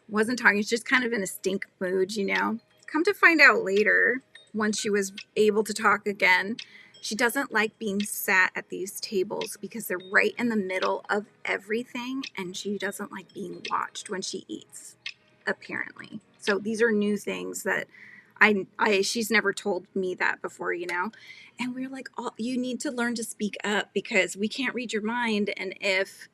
Wasn't talking. She's just kind of in a stink mood, you know. Come to find out later, once she was able to talk again, she doesn't like being sat at these tables because they're right in the middle of everything. And she doesn't like being watched when she eats, apparently. So these are new things that she's never told me that before, you know. And we were like, oh, you need to learn to speak up because we can't read your mind. And if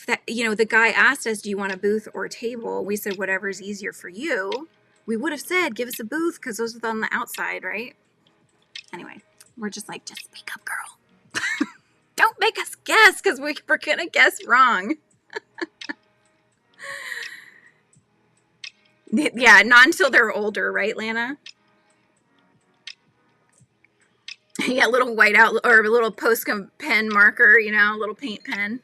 that, you know, the guy asked us, do you want a booth or a table? We said, whatever's easier for you. We would have said, give us a booth because those are on the outside, right? Anyway, we're just like, just speak up, girl. Don't make us guess because we're going to guess wrong. Yeah, not until they're older, right, Lana? Yeah, a little whiteout or a little Posca pen marker, you know, a little paint pen.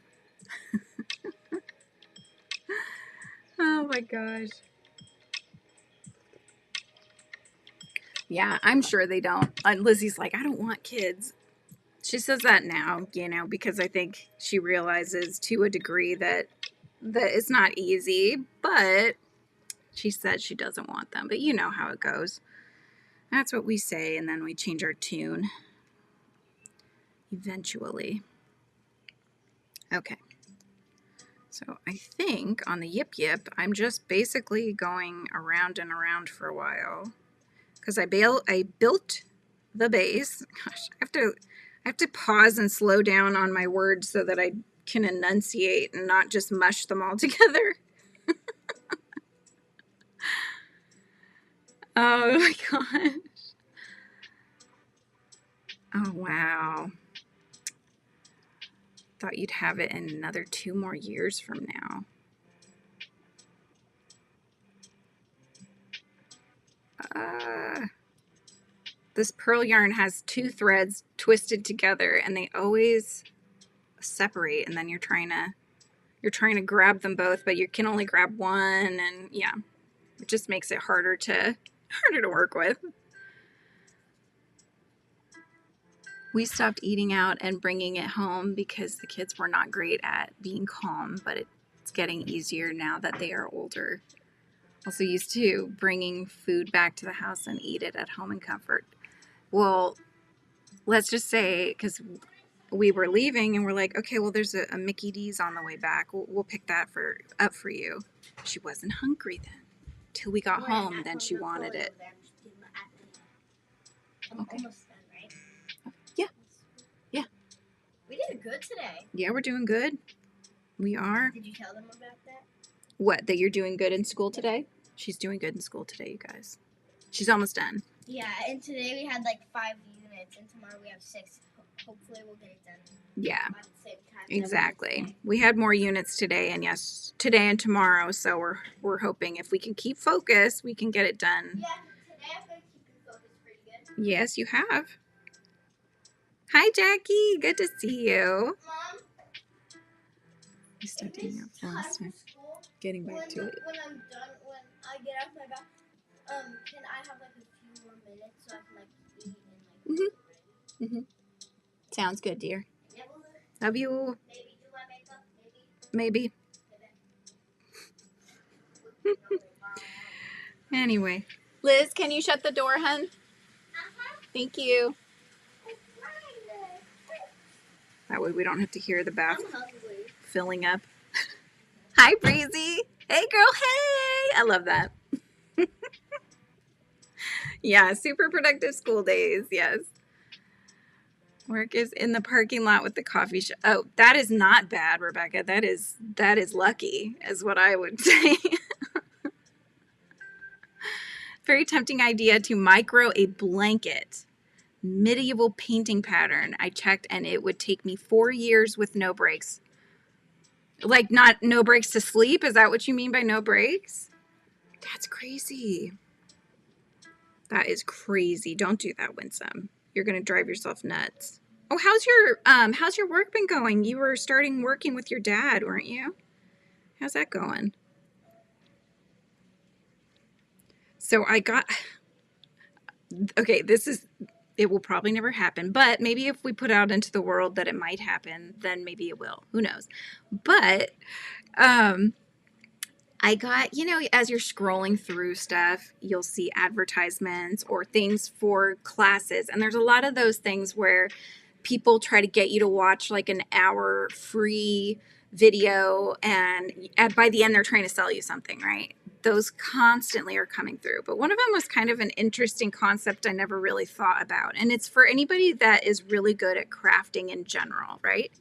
Oh my gosh. Yeah, I'm sure they don't. And Lizzie's like, I don't want kids. She says that now, you know, because I think she realizes to a degree that it's not easy, but she said she doesn't want them. But you know how it goes. That's what we say, and then we change our tune eventually. Okay. So I think on the Yip Yip, I'm just basically going around and around for a while because I built the base. Gosh, I I have to pause and slow down on my words so that I can enunciate and not just mush them all together. Oh my gosh. Oh wow. Thought you'd have it in another 2 more years from now. This pearl yarn has 2 threads twisted together and they always separate, and then you're trying to grab them both, but you can only grab one, and yeah, it just makes it harder to work with. We stopped eating out and bringing it home because the kids were not great at being calm, but it's getting easier now that they are older. Also used to bringing food back to the house and eat it at home in comfort. Well, let's just say, because we were leaving and we're like, okay, well, there's a Mickey D's on the way back. We'll pick that up for you. She wasn't hungry then. Till we got home, then she wanted it. Okay. Yeah. Yeah. We did good today. Yeah, we're doing good. We are. Did you tell them about that? What, that you're doing good in school today? She's doing good in school today, you guys. She's almost done. Yeah, and today we had like 5 units, and tomorrow we have 6. Hopefully we'll get it done. Yeah, at the same time. exactly. We had more units today, and yes, today and tomorrow. So we're hoping if we can keep focus, we can get it done. Yeah, today I've been keeping focus pretty good. Yes, you have. Hi, Jackie. Good to see you. Mom, We stopped eating out last time. Getting back to it. When I'm done, when I get out of my bath, can I have like a few more minutes so I can like eat and like get ready? Sounds good, dear. Yeah. Love you. Maybe do my makeup. Maybe. Anyway. Liz, can you shut the door, hun? Thank you. That way we don't have to hear the bath I'm hungry. filling up. Hi, Breezy. Hey, girl. Hey. I love that. Yeah, super productive school days. Yes. Work is in the parking lot with the coffee shop. Oh, that is not bad, Rebecca. That is lucky, is what I would say. Very tempting idea to micro a blanket. Medieval painting pattern. I checked and it would take me 4 years with no breaks. Like not no breaks to sleep? Is that what you mean by no breaks? That's crazy. That is crazy. Don't do that, Winsome. You're going to drive yourself nuts. Oh, how's your work been going? You were starting working with your dad, weren't you? How's that going? So okay, it will probably never happen, but maybe if we put out into the world that it might happen, then maybe it will. Who knows? But I got, as you're scrolling through stuff, you'll see advertisements or things for classes. And there's a lot of those things where people try to get you to watch like an hour free video. And by the end, they're trying to sell you something, right? Those constantly are coming through. But one of them was kind of an interesting concept I never really thought about. And it's for anybody that is really good at crafting in general, right?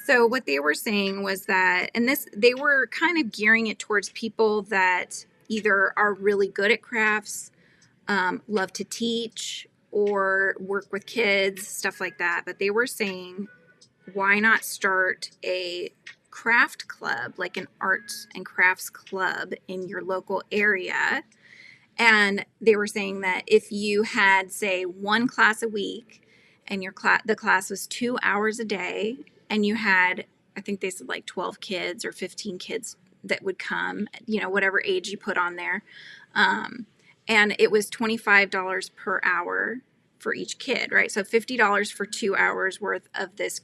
So what they were saying was that, and they were kind of gearing it towards people that either are really good at crafts, love to teach, or work with kids, stuff like that. But they were saying, why not start a craft club, like an arts and crafts club in your local area? And they were saying that if you had, say, 1 class a week, and the class was 2 hours a day, and you had, I think they said like 12 kids or 15 kids that would come, whatever age you put on there. And it was $25 per hour for each kid, right? So $50 for 2 hours worth of this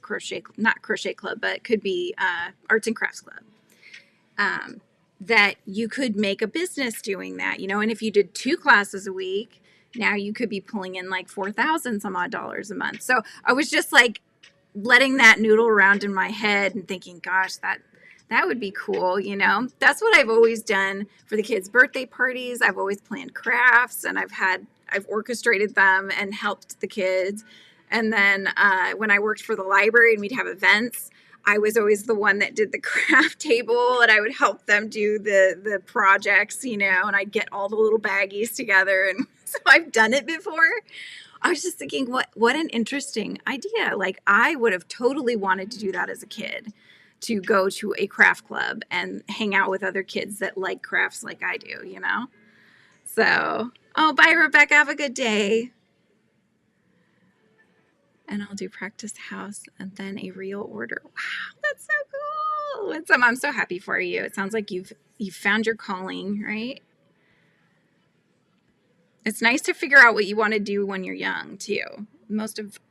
not crochet club, but it could be arts and crafts club. That you could make a business doing that, and if you did 2 classes a week, now you could be pulling in like $4,000 some odd dollars a month. So I was just like letting that noodle around in my head and thinking, gosh, that would be cool. That's what I've always done for the kids' birthday parties. I've always planned crafts, and I've orchestrated them and helped the kids. And then when I worked for the library and we'd have events, I was always the one that did the craft table, and I would help them do the projects, you know, and I'd get all the little baggies together. And so I've done it before. I was just thinking, what an interesting idea. Like, I would have totally wanted to do that as a kid, to go to a craft club and hang out with other kids that like crafts like I do, you know? So, oh, bye, Rebecca. Have a good day. And I'll do practice house and then a real order. Wow, that's so cool. I'm so happy for you. It sounds like you've found your calling, right? It's nice to figure out what you want to do when you're young too.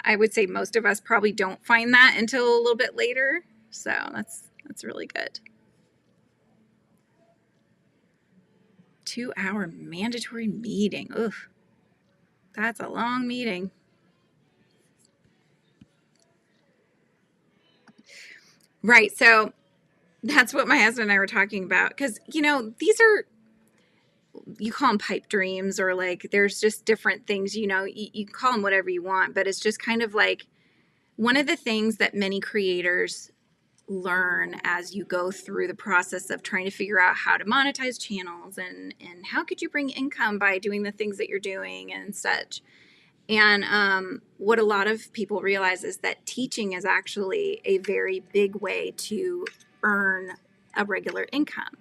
I would say most of us probably don't find that until a little bit later. So that's really good. 2-hour mandatory meeting. Ugh, that's a long meeting. Right. So that's what my husband and I were talking about. Because, you know, these are, you call them pipe dreams, or like there's just different things, you know, you can call them whatever you want, but it's just kind of like one of the things that many creators learn as you go through the process of trying to figure out how to monetize channels and how could you bring income by doing the things that you're doing and such. And what a lot of people realize is that teaching is actually a very big way to earn a regular income.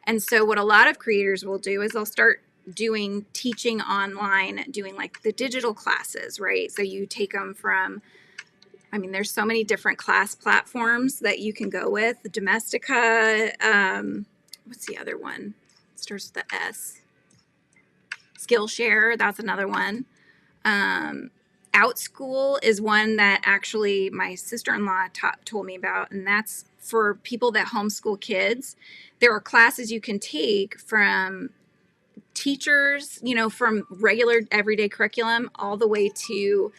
And so what a lot of creators will do is they'll start doing teaching online, doing like the digital classes, right? So you take them from, I mean, there's so many different class platforms that you can go with. Domestika, what's the other one? It starts with the S. Skillshare, that's another one. OutSchool is one that actually my sister-in-law told me about, and that's for people that homeschool kids. There are classes you can take from teachers, you know, from regular everyday curriculum all the way to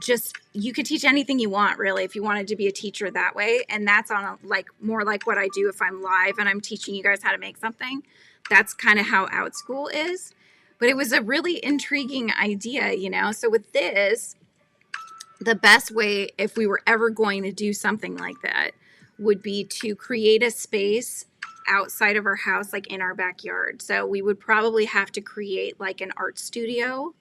just, you could teach anything you want, really, if you wanted to be a teacher that way. And that's on a, like, more like what I do if I'm live and I'm teaching you guys how to make something. That's kind of how OutSchool is. But it was a really intriguing idea, you know. So with this, the best way, if we were ever going to do something like that, would be to create a space outside of our house, like in our backyard. So we would probably have to create like an art studio.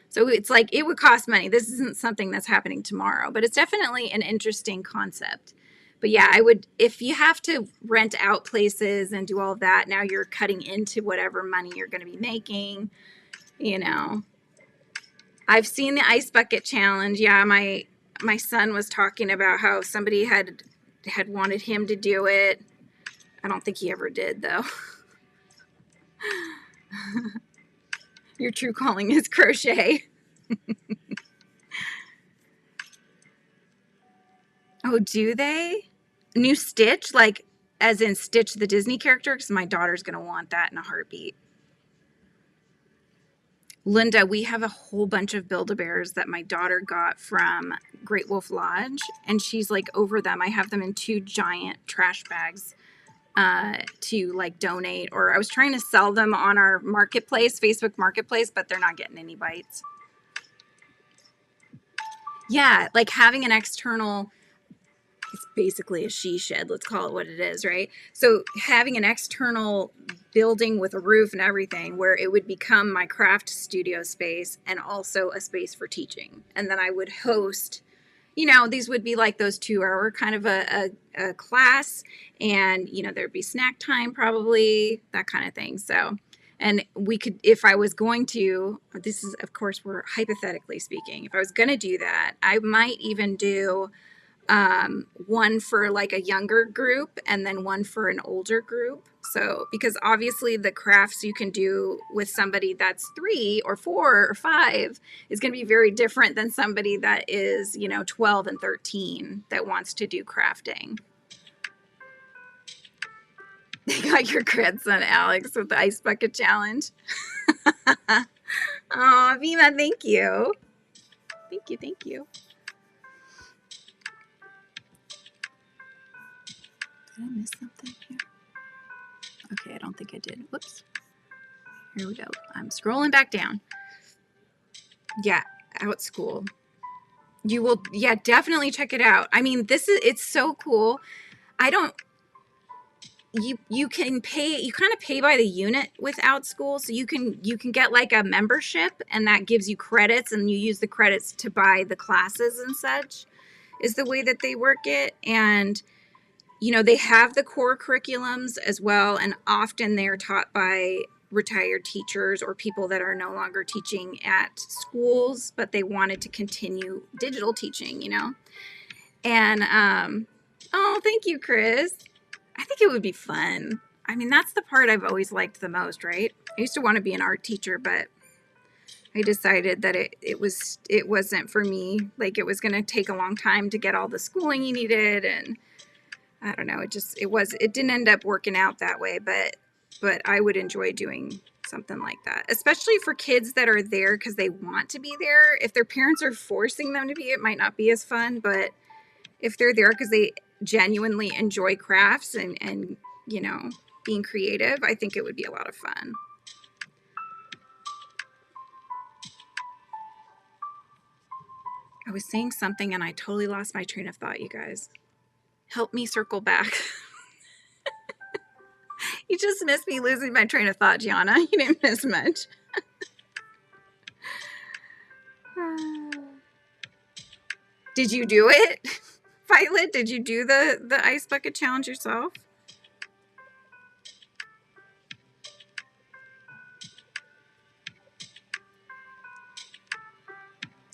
So it's like, it would cost money. This isn't something that's happening tomorrow, but it's definitely an interesting concept. But yeah, I would, if you have to rent out places and do all of that, now you're cutting into whatever money you're going to be making, you know. I've seen the ice bucket challenge. Yeah, my son was talking about how somebody had wanted him to do it. I don't think he ever did, though. Your true calling is crochet. Oh, do they? New Stitch? Like, as in Stitch the Disney character? Because my daughter's going to want that in a heartbeat. Linda, we have a whole bunch of Build-A-Bears that my daughter got from Great Wolf Lodge, and she's like over them. I have them in 2 giant trash bags to like donate, or I was trying to sell them on our marketplace, Facebook marketplace, but they're not getting any bites. Yeah, like having an external, it's basically a she shed, let's call it what it is, right? So having an external building with a roof and everything where it would become my craft studio space and also a space for teaching. And then I would host, you know, these would be like those 2-hour kind of a class, and, you know, there'd be snack time probably, that kind of thing. So, and we could, if I was going to, this is, of course, we're hypothetically speaking, if I was going to do that, I might even do one for like a younger group and then one for an older group. So, because obviously the crafts you can do with somebody that's 3 or 4 or 5 is going to be very different than somebody that is, you know, 12 and 13 that wants to do crafting. They got your grandson Alex with the ice bucket challenge. Oh, Vima, thank you. Thank you, thank you. Did I miss something here? Okay, I don't think I did. Whoops. Here we go. I'm scrolling back down. Yeah, OutSchool. You will, yeah, definitely check it out. I mean, it's so cool. I don't, you can pay, you kind of pay by the unit with Outschool. So you can get like a membership, and that gives you credits, and you use the credits to buy the classes and such, is the way that they work it. And you know, they have the core curriculums as well, and often they're taught by retired teachers or people that are no longer teaching at schools, but they wanted to continue digital teaching, you know. And oh, thank you, Chris. I think it would be fun. I mean, that's the part I've always liked the most, right? I used to want to be an art teacher, but I decided that it wasn't for me. Like, it was going to take a long time to get all the schooling you needed, and I don't know. It didn't end up working out that way, but I would enjoy doing something like that, especially for kids that are there because they want to be there. If their parents are forcing them to be, it might not be as fun, but if they're there because they genuinely enjoy crafts and, you know, being creative, I think it would be a lot of fun. I was saying something and I totally lost my train of thought, you guys. Help me circle back. You just missed me losing my train of thought, Gianna. You didn't miss much. Did you do it? Violet, did you do the ice bucket challenge yourself?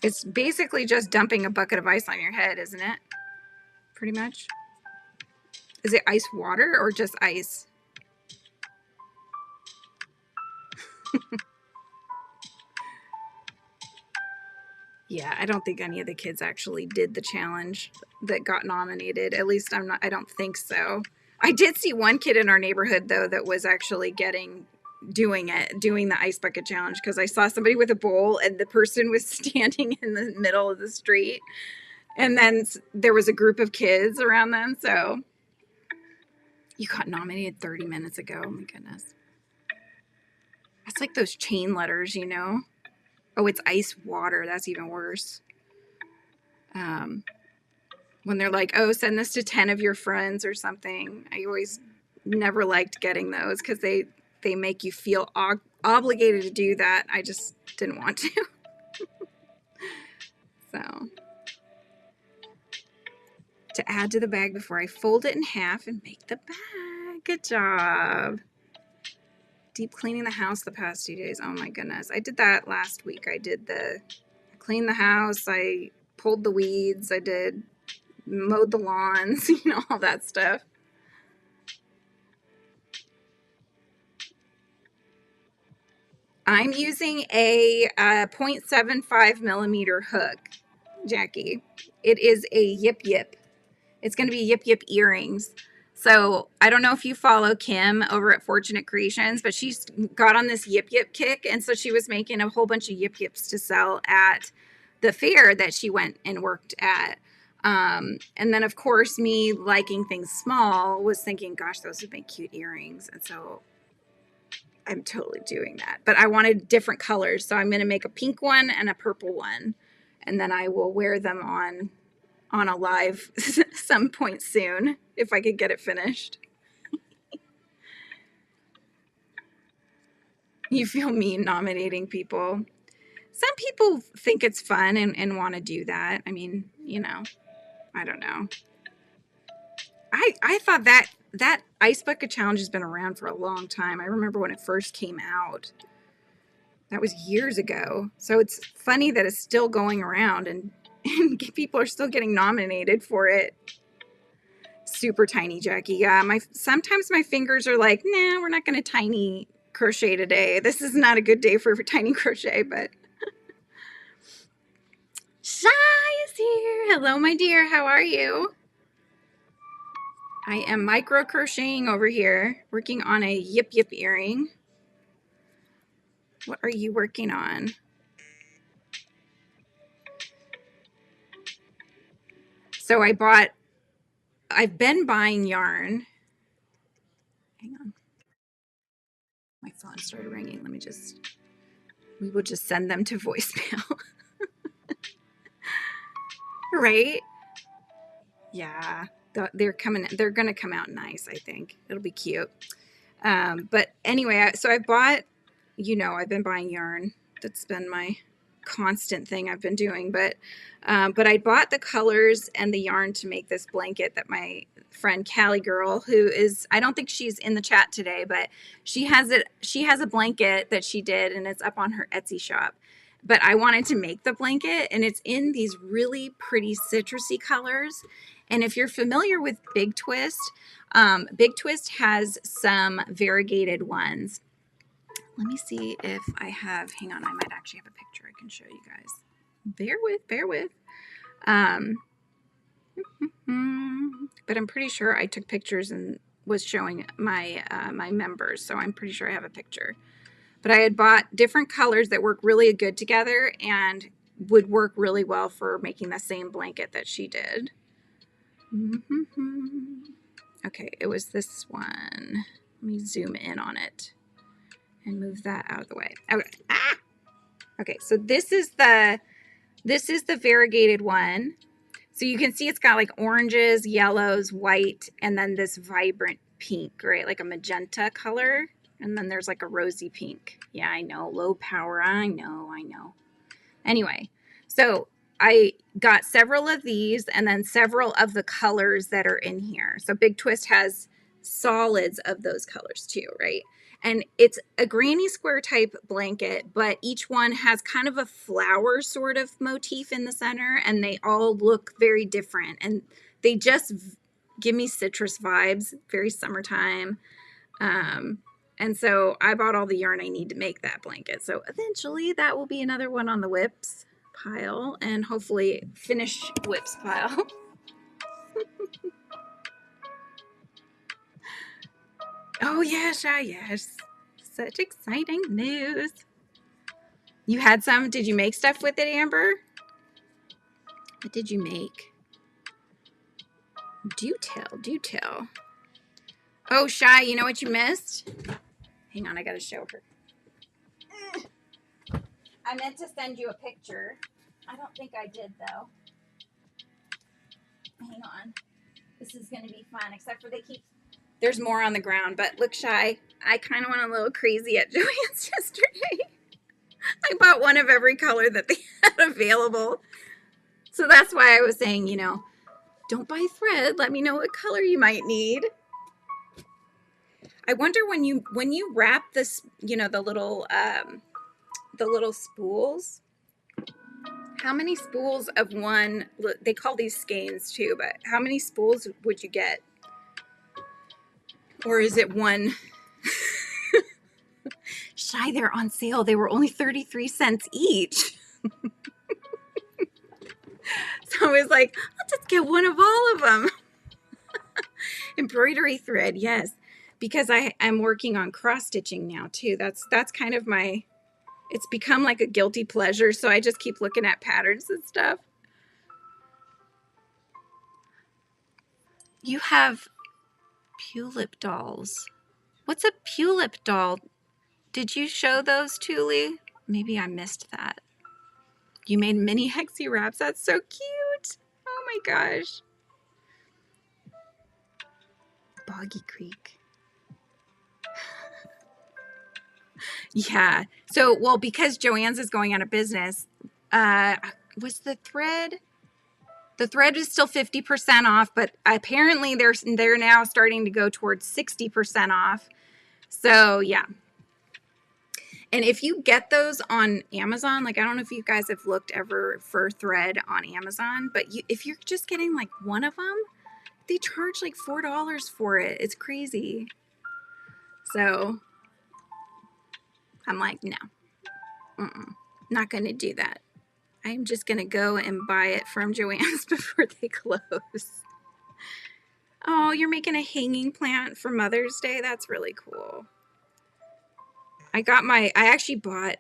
It's basically just dumping a bucket of ice on your head, isn't it? Pretty much. Is it ice water or just ice? Yeah, I don't think any of the kids actually did the challenge that got nominated. At least I don't think so. I did see one kid in our neighborhood though that was actually doing the ice bucket challenge, because I saw somebody with a bowl and the person was standing in the middle of the street, and then there was a group of kids around them. So you got nominated 30 minutes ago. Oh my goodness. That's like those chain letters, you know? Oh, it's ice water. That's even worse. When they're like, oh, send this to 10 of your friends or something. I always never liked getting those because they make you feel obligated to do that. I just didn't want to. So, to add to the bag before I fold it in half and make the bag. Good job. Deep cleaning the house the past 2 days. Oh my goodness. I did that last week. I cleaned the house. I pulled the weeds. I mowed the lawns, you know, all that stuff. I'm using a 0.75 millimeter hook, Jackie. It is a Yip Yip. It's going to be Yip Yip earrings. So I don't know if you follow Kim over at Fortunate Creations, but she's got on this Yip Yip kick. And so she was making a whole bunch of Yip Yips to sell at the fair that she went and worked at. And then, of course, me liking things small was thinking, gosh, those would make cute earrings. And so I'm totally doing that. But I wanted different colors. So I'm going to make a pink one and a purple one. And then I will wear them on a live some point soon if I could get it finished. You feel mean nominating people. Some people think it's fun and want to do that. I mean, you know, I don't know. I thought that ice bucket challenge has been around for a long time. I remember when it first came out. That was years ago. So it's funny that it's still going around and people are still getting nominated for it. Super tiny, Jackie. Yeah, sometimes my fingers are like, nah, we're not going to tiny crochet today. This is not a good day for tiny crochet, but Shy is here. Hello, my dear. How are you? I am micro crocheting over here, working on a Yip Yip earring. What are you working on? So I've been buying yarn. Hang on. My phone started ringing. We will just send them to voicemail. Right? Yeah. They're gonna come out nice, I think. It'll be cute. But anyway, so I bought, I've been buying yarn. That's been my constant thing I've been doing. But I bought the colors and the yarn to make this blanket that my friend Callie Girl, who is, I don't think she's in the chat today, but she has a blanket that she did, and it's up on her Etsy shop. But I wanted to make the blanket, and it's in these really pretty citrusy colors. And if you're familiar with Big Twist has some variegated ones. Let me see if I have, hang on, I might actually have a picture I can show you guys. Bear with. But I'm pretty sure I took pictures and was showing my my members, so I'm pretty sure I have a picture. But I had bought different colors that work really good together and would work really well for making the same blanket that she did. Okay, it was this one. Let me zoom in on it and move that out of the way. Okay. Okay, so this is the variegated one. So you can see it's got like oranges, yellows, white, and then this vibrant pink, right? Like a magenta color. And then there's like a rosy pink. Yeah, I know, low power. I know. Anyway, so I got several of these and then several of the colors that are in here. So Big Twist has solids of those colors too, right? And it's a granny square type blanket, but each one has kind of a flower sort of motif in the center, and they all look very different. And they just give me citrus vibes, very summertime. And so I bought all the yarn I need to make that blanket. So eventually that will be another one on the whips pile, and hopefully finish whips pile. Oh yes, yes. Such exciting news. You had some? Did you make stuff with it, Amber? What did you make? Do tell. Oh, Shy, you know what you missed? Hang on, I gotta show her. I meant to send you a picture. I don't think I did, though. Hang on. This is gonna be fun, except for there's more on the ground, but look, Shy, I kind of went a little crazy at Julianne's yesterday. I bought one of every color that they had available. So that's why I was saying, don't buy thread. Let me know what color you might need. I wonder when you wrap this, the little spools, how many spools of one, they call these skeins too, but how many spools would you get? Or is it one? Shy, they're on sale. They were only 33 cents each. So I was like, I'll just get one of all of them. Embroidery thread, yes. Because I'm working on cross stitching now too. That's kind of it's become like a guilty pleasure. So I just keep looking at patterns and stuff. You have Pulip dolls. What's a Pulip doll? Did you show those, Tuli? Maybe I missed that. You made mini hexie wraps. That's so cute. Oh my gosh. Boggy Creek. Yeah. So, well, because Joann's is going out of business, was the thread is still 50% off, but apparently they're now starting to go towards 60% off. So, yeah. And if you get those on Amazon, like I don't know if you guys have looked ever for thread on Amazon, but if you're just getting like one of them, they charge like $4 for it. It's crazy. So I'm like, no, not going to do that. I'm just going to go and buy it from Joann's before they close. Oh, you're making a hanging plant for Mother's Day? That's really cool. I actually bought,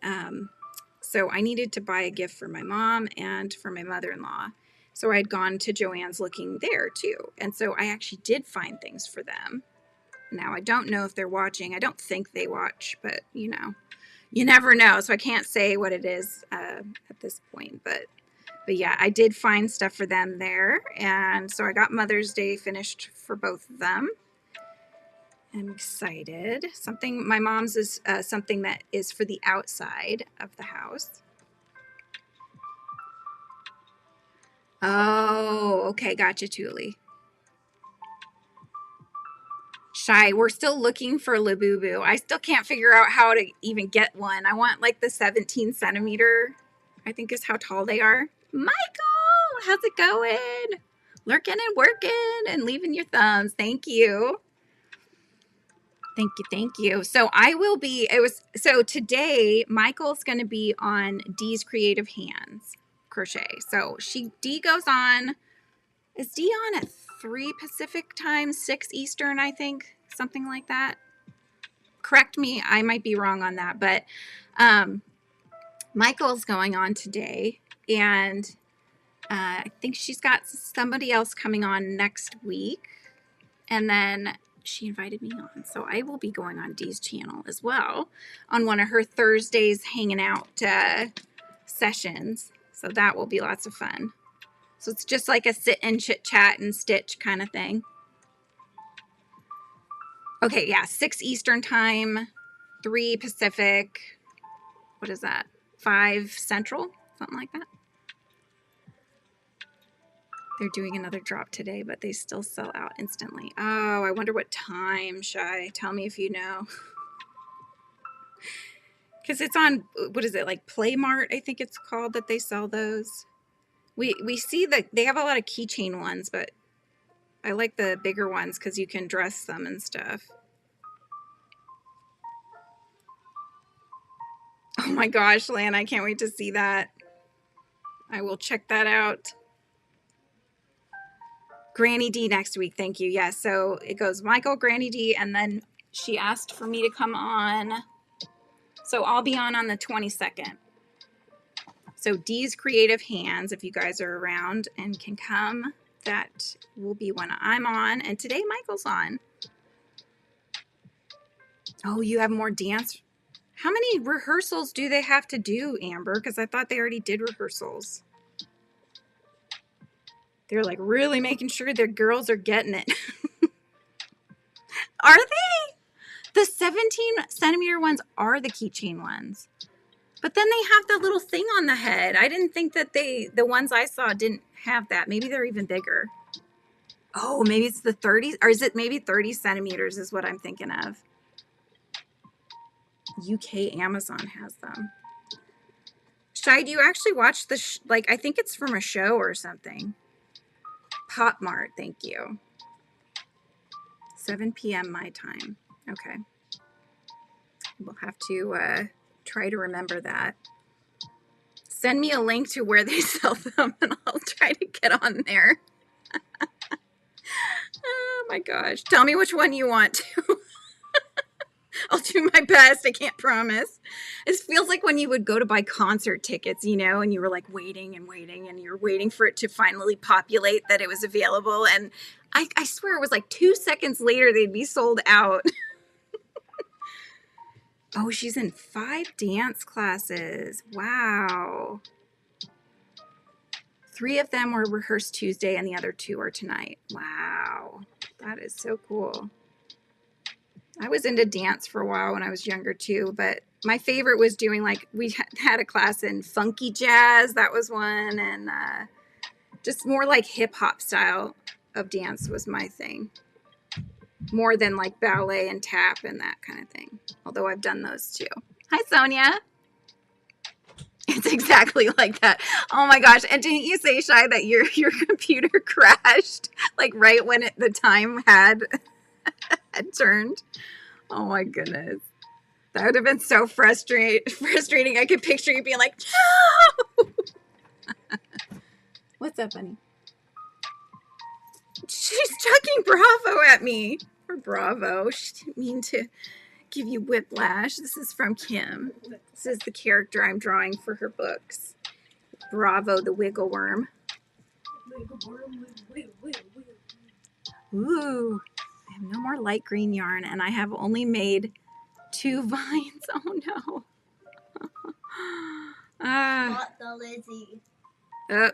so I needed to buy a gift for my mom and for my mother-in-law. So I'd gone to Joann's looking there too. And so I actually did find things for them. Now, I don't know if they're watching. I don't think they watch, but you never know. So I can't say what it is at this point, but But yeah, I did find stuff for them there. And so I got Mother's Day finished for both of them. I'm excited. Something, my mom's is something that is for the outside of the house. Oh, okay. Gotcha, Julie. Shy, we're still looking for Labubu. I still can't figure out how to even get one. I want like the 17 centimeter, I think is how tall they are. Michael, how's it going? Lurking and working and leaving your thumbs. Thank you. Thank you. Thank you. So I will be, so today Michael's going to be on Dee's Creative Hands crochet. So Dee goes on, is Dee on at 3 Pacific time, 6 Eastern, I think, something like that. Correct me, I might be wrong on that, but Michael's going on today, and I think she's got somebody else coming on next week, and then she invited me on, so I will be going on Dee's channel as well on one of her Thursdays hanging out sessions, so that will be lots of fun. So it's just like a sit and chit chat and stitch kind of thing. Okay, yeah, 6 Eastern time, 3 Pacific, what is that, 5 Central, something like that. They're doing another drop today, but they still sell out instantly. Oh, I wonder what time, Shy. Tell me if you know. Because it's on, what is it, like Playmart, I think it's called, that they sell those. We see that they have a lot of keychain ones, but I like the bigger ones because you can dress them and stuff. Oh my gosh, Lan, I can't wait to see that. I will check that out. Granny D next week, thank you. Yes, so it goes Michael, Granny D, and then she asked for me to come on. So I'll be on the 22nd. So Dee's Creative Hands, if you guys are around and can come, that will be when I'm on. And today Michael's on. Oh, you have more dance. How many rehearsals do they have to do, Amber? Because I thought they already did rehearsals. They're like really making sure their girls are getting it. Are they? The 17 centimeter ones are the keychain ones. But then they have the little thing on the head. I didn't think that the ones I saw didn't have that. Maybe they're even bigger. Oh, maybe it's the 30s, or is it maybe 30 centimeters is what I'm thinking of. UK Amazon has them. Shy, do you actually watch the, like, I think it's from a show or something. Pop Mart, thank you. 7 p.m. my time. Okay. We'll have to try to remember that. Send me a link to where they sell them and I'll try to get on there. Oh my gosh. Tell me which one you want to. I'll do my best. I can't promise. It feels like when you would go to buy concert tickets, you know, and you were like waiting and waiting and you're waiting for it to finally populate that it was available. And I swear it was like 2 seconds later they'd be sold out. Oh, she's in 5 dance classes. Wow. 3 of them were rehearsed Tuesday and the other 2 are tonight. Wow. That is so cool. I was into dance for a while when I was younger too, but my favorite was doing, like, we had a class in funky jazz. That was one. And just more like hip hop style of dance was my thing. More than like ballet and tap and that kind of thing. Although I've done those too. Hi, Sonia. It's exactly like that. Oh my gosh. And didn't you say, Shy, that your computer crashed like right when the time had turned? Oh my goodness. That would have been so frustrating. I could picture you being like, no! What's up, honey? She's chucking Bravo at me. Or Bravo. She didn't mean to give you whiplash. This is from Kim. This is the character I'm drawing for her books. Bravo, the wiggle worm. Ooh, I have no more light green yarn, and I have only made 2 vines. Oh no. Not the Lizzie. Oh,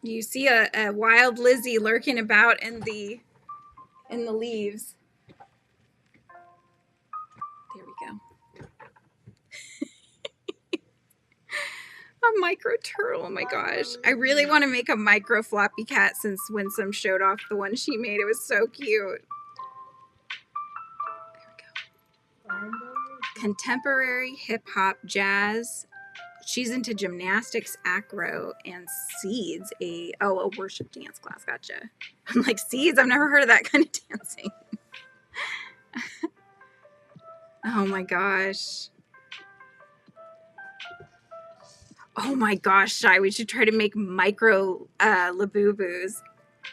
you see a wild Lizzie lurking about in the leaves. There we go. A micro turtle. Oh my gosh. I really want to make a micro floppy cat since Winsome showed off the one she made. It was so cute. There we go. Contemporary, hip hop, jazz. She's into gymnastics, acro, and seeds. A worship dance class. Gotcha. I'm like, seeds? I've never heard of that kind of dancing. Oh my gosh. Oh my gosh, Shy. We should try to make micro Labubus.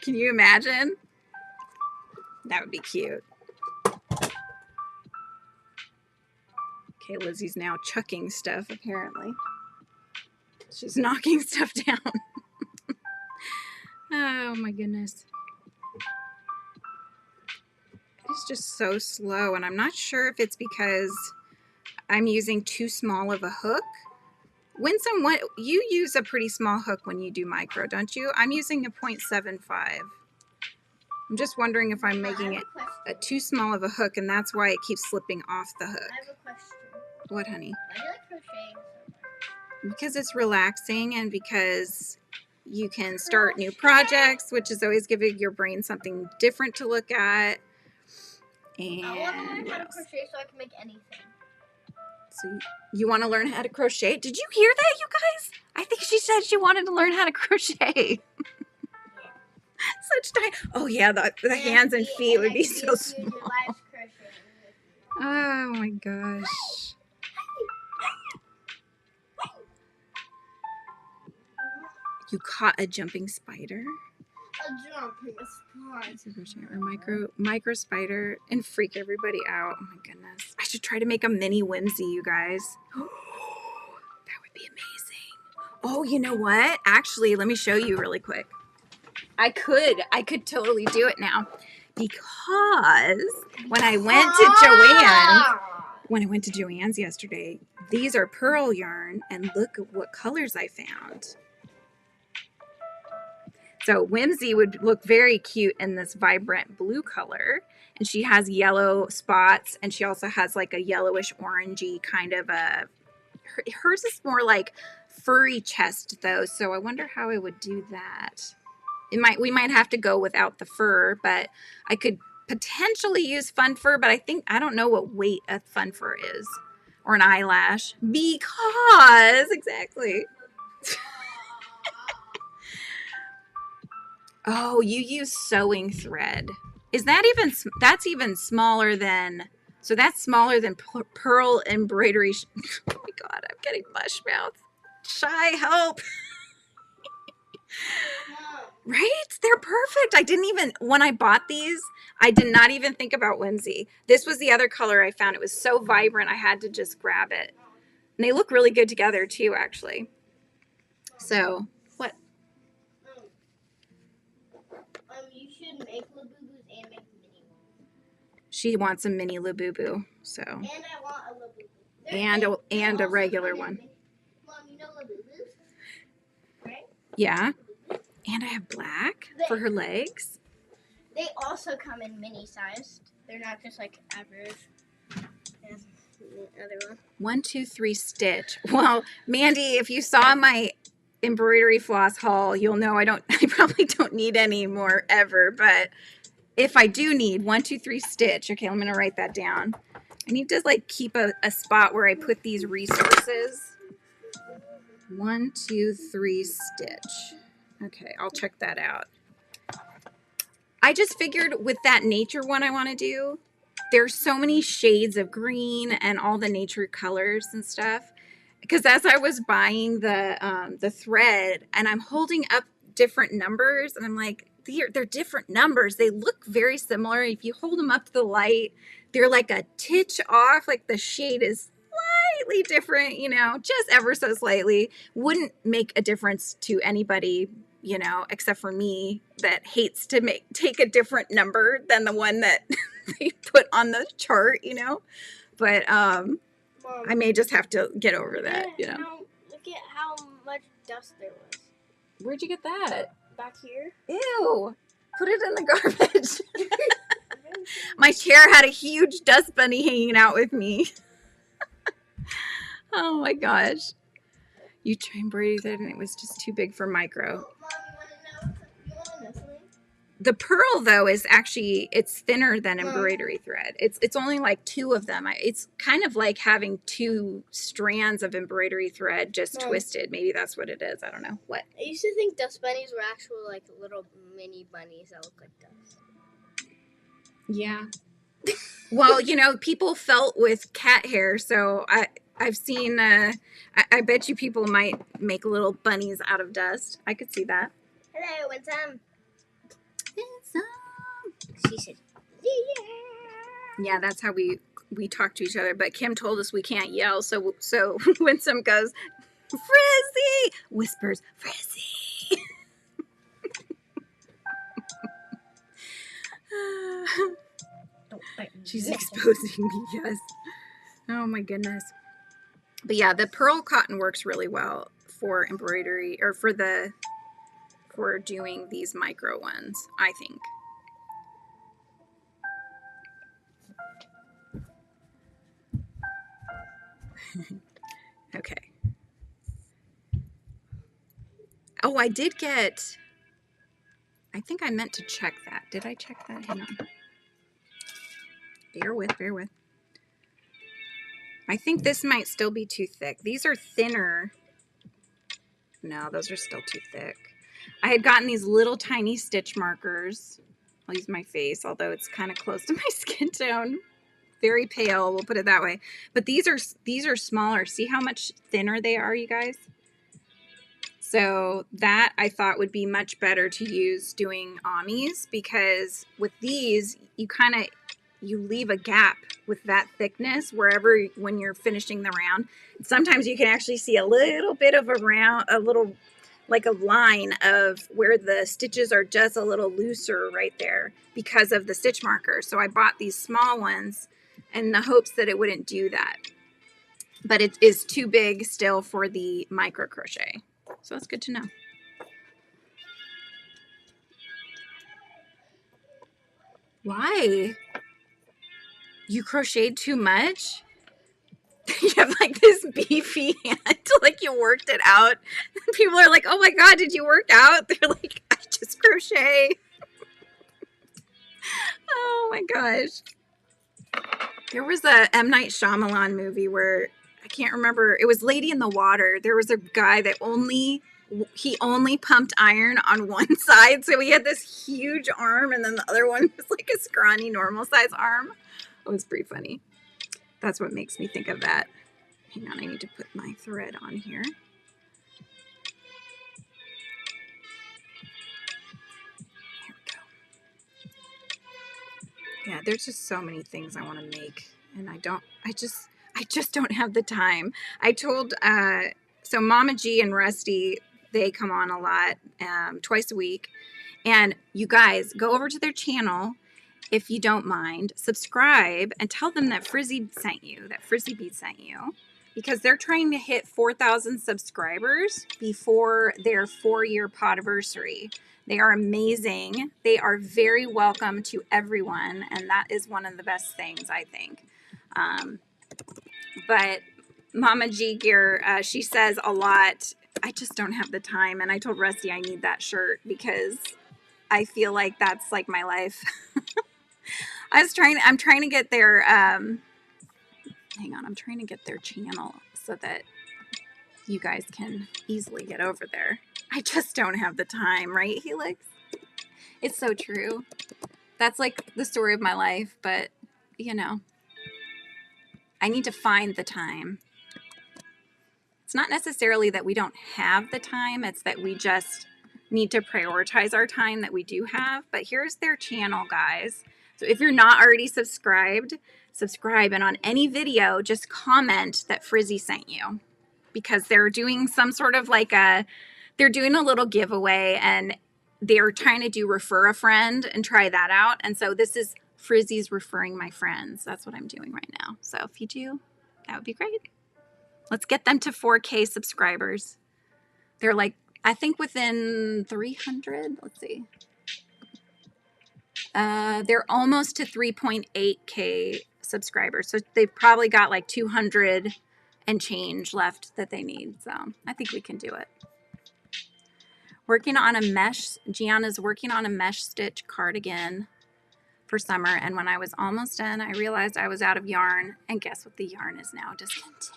Can you imagine? That would be cute. Okay, Lizzie's now chucking stuff, apparently. She's knocking stuff down. Oh my goodness. It's just so slow, and I'm not sure if it's because I'm using too small of a hook. Winsome, what you use a pretty small hook when you do micro, don't you? I'm using a 0.75. I'm just wondering if I'm making it too small of a hook, and that's why it keeps slipping off the hook. I have a question. What, honey? Why do you like crocheting so much? Because it's relaxing, and because you can start new projects, which is always giving your brain something different to look at. And I want to learn how to crochet so I can make anything. So you want to learn how to crochet? Did you hear that, you guys? I think she said she wanted to learn how to crochet. Such time. Oh yeah, the hands and feet would be so small. Oh my gosh. You caught a jumping spider? A jumping spider. Or micro spider and freak everybody out. Oh my goodness. I should try to make a mini whimsy, you guys. That would be amazing. Oh, you know what? Actually, let me show you really quick. I could totally do it now. Because when I went to Joann's yesterday, these are pearl yarn, and look at what colors I found. So Whimsy would look very cute in this vibrant blue color. And she has yellow spots, and she also has like a yellowish orangey kind of hers is more like furry chest though. So I wonder how I would do that. We might have to go without the fur, but I could potentially use fun fur, but I don't know what weight a fun fur is, or an eyelash, because exactly. Oh, you use sewing thread. Is that that's even smaller than, so that's smaller than pearl embroidery. Oh my God, I'm getting mush mouth. Shy, help. Right? They're perfect. When I bought these, I did not even think about Whimsy. This was the other color I found. It was so vibrant, I had to just grab it. And they look really good together too, actually. So, what? You should make Labubus and make mini ones. She wants a mini Labubu, so. And I want a Labubu. And a regular one. Mom, you know Labubus? Right? Yeah. And I have black for her legs. They also come in mini sized. They're not just like average. And the other one. 1, 2, 3 stitch. Well, Mandy, if you saw my embroidery floss haul, you'll know I probably don't need any more ever, but if I do need 1, 2, 3 stitch, okay, I'm gonna write that down. I need to like keep a spot where I put these resources. 1, 2, 3 stitch. Okay, I'll check that out. I just figured with that nature one I want to do, there's so many shades of green and all the nature colors and stuff. Because as I was buying the thread, and I'm holding up different numbers, and I'm like, they're different numbers. They look very similar. If you hold them up to the light, they're like a titch off. Like the shade is slightly different, just ever so slightly. Wouldn't make a difference to anybody, except for me, that hates to take a different number than the one that they put on the chart, But Mom, I may just have to get over that, Look at how much dust there was. Where'd you get that? Back here. Ew. Put it in the garbage. My chair had a huge dust bunny hanging out with me. Oh my gosh. You embroidered it and it was just too big for micro. Mom, you want to know something? The pearl though is actually, it's thinner than embroidery thread. It's only like 2 of them. It's kind of like having 2 strands of embroidery thread just twisted. Maybe that's what it is. I don't know. What? I used to think dust bunnies were actual like little mini bunnies that look like dust. Yeah. Well, you know, people felt with cat hair, so I've seen, I bet you people might make little bunnies out of dust. I could see that. Hello, Winsome. She said, yeah, that's how we talk to each other. But Kim told us we can't yell, so Winsome goes, Frizzy! Whispers, Frizzy! She's exposing me, yes. Oh my goodness. But yeah, the pearl cotton works really well for embroidery, or for doing these micro ones, I think. Okay. Oh, I think I meant to check that. Did I check that? Hang on. Bear with. I think this might still be too thick. These are thinner. No, those are still too thick. I had gotten these little tiny stitch markers. I'll use my face, although it's kind of close to my skin tone. Very pale, we'll put it that way. But these are smaller. See how much thinner they are, you guys? So that I thought would be much better to use doing amis, because with these, you leave a gap with that thickness wherever, when you're finishing the round. Sometimes you can actually see a little bit of like a line of where the stitches are just a little looser right there because of the stitch marker. So I bought these small ones in the hopes that it wouldn't do that. But it is too big still for the micro crochet. So that's good to know. Why? You crocheted too much? You have like this beefy hand, like you worked it out. People are like, oh my God, did you work out? They're like, I just crochet. Oh my gosh. There was a M. Night Shyamalan movie where, I can't remember, it was Lady in the Water. There was a guy that he only pumped iron on one side. So he had this huge arm and then the other one was like a scrawny normal size arm. It was pretty funny. That's what makes me think of that. Hang on, I need to put my thread on here. Here we go. Yeah, there's just so many things I want to make, and I just don't have the time. I told, so Mama G and Rusty, they come on a lot, twice a week. And you guys, go over to their channel if you don't mind, subscribe, and tell them that Frizzy sent you, that Frizzy Beat sent you, because they're trying to hit 4,000 subscribers before their 4-year podiversary. They are amazing. They are very welcome to everyone, and that is one of the best things, I think. But Mama G Gear, she says a lot, I just don't have the time, and I told Rusty I need that shirt because I feel like that's like my life. I'm trying to get their, hang on, I'm trying to get their channel so that you guys can easily get over there. I just don't have the time, right, Helix? It's so true. That's like the story of my life, but, you know, I need to find the time. It's not necessarily that we don't have the time, it's that we just need to prioritize our time that we do have. But here's their channel, guys. So if you're not already subscribed, subscribe, and on any video, just comment that Frizzy sent you, because they're doing some sort of like they're doing a little giveaway, and they're trying to do refer a friend and try that out. And so this is Frizzy's referring my friends. That's what I'm doing right now. So if you do, that would be great. Let's get them to 4K subscribers. They're like I think within 300, let's see. They're almost to 3.8K subscribers. So they've probably got like 200 and change left that they need. So I think we can do it. Working on a mesh, Gianna's working on a mesh stitch cardigan for summer. And when I was almost done, I realized I was out of yarn. And guess what the yarn is now? Discontinued.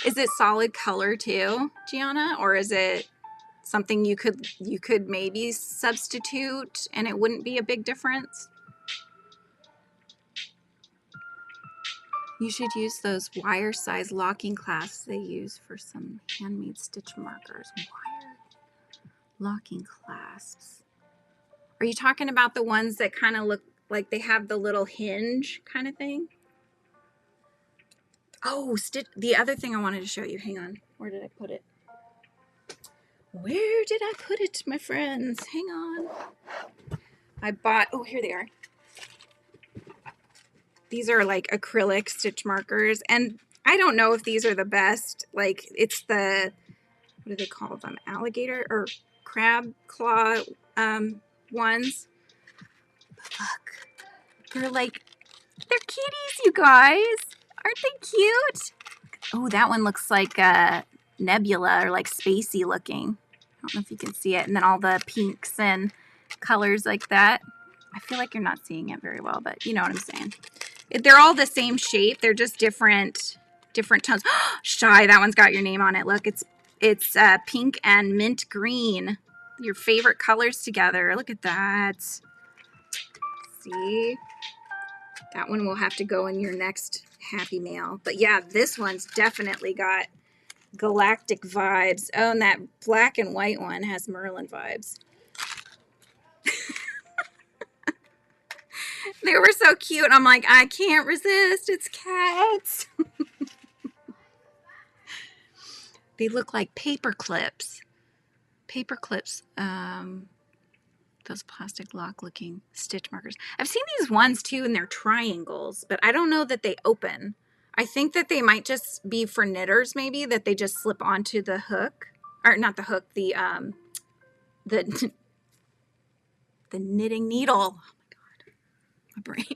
Is it solid color too, Gianna? Or is it something you could maybe substitute and it wouldn't be a big difference? You should use those wire size locking clasps they use for some handmade stitch markers. Wire locking clasps. Are you talking about the ones that kind of look like they have the little hinge kind of thing? Oh, the other thing I wanted to show you. Hang on. Where did I put it? Where did I put it, my friends? Hang on. I bought, oh, here they are. These are like acrylic stitch markers. And I don't know if these are the best. Like, it's the, what do they call them? Alligator or crab claw ones. But look. They're kitties, you guys. Aren't they cute? Oh, that one looks like a nebula or like spacey looking. I don't know if you can see it. And then all the pinks and colors like that. I feel like you're not seeing it very well, but you know what I'm saying. They're all the same shape. They're just different tones. Shy, that one's got your name on it. Look, it's pink and mint green. Your favorite colors together. Look at that. See? That one will have to go in your next Happy Mail. But yeah, this one's definitely got galactic vibes. Oh, and that black and white one has Merlin vibes. They were so cute. I'm like, I can't resist. It's cats. They look like paper clips. Paper clips. Those plastic lock looking stitch markers. I've seen these ones too, and they're triangles, but I don't know that they open. I think that they might just be for knitters, maybe, that they just slip onto the hook. Or not the hook, the knitting needle. Oh my God. My brain.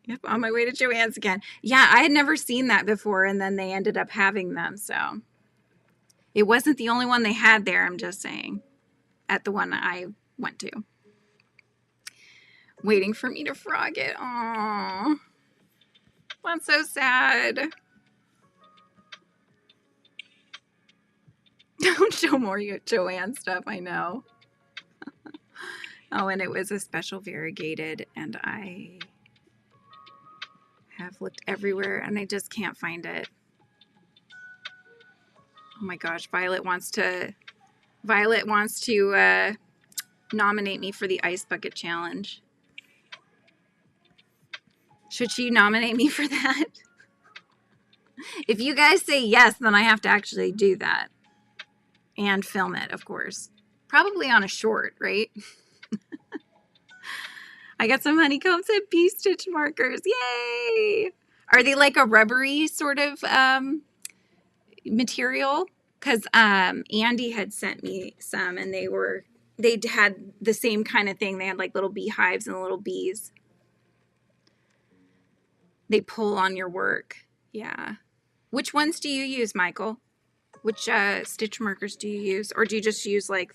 Yep, on my way to Joann's again. Yeah, I had never seen that before, and then they ended up having them, so. It wasn't the only one they had there, I'm just saying, at the one I went to. Waiting for me to frog it. Aww. That's so sad. Don't show more Joanne stuff, I know. Oh, and it was a special variegated, and I have looked everywhere, and I just can't find it. Oh my gosh, Violet wants to nominate me for the Ice Bucket Challenge. Should she nominate me for that? If you guys say yes, then I have to actually do that. And film it, of course. Probably on a short, right? I got some honeycombs and pea stitch markers. Yay! Are they like a rubbery sort of material? Because Andy had sent me some, and they had the same kind of thing. They had like little beehives and little bees. They pull on your work. Yeah. Which ones do you use, Michael? Which stitch markers do you use? Or do you just use, like,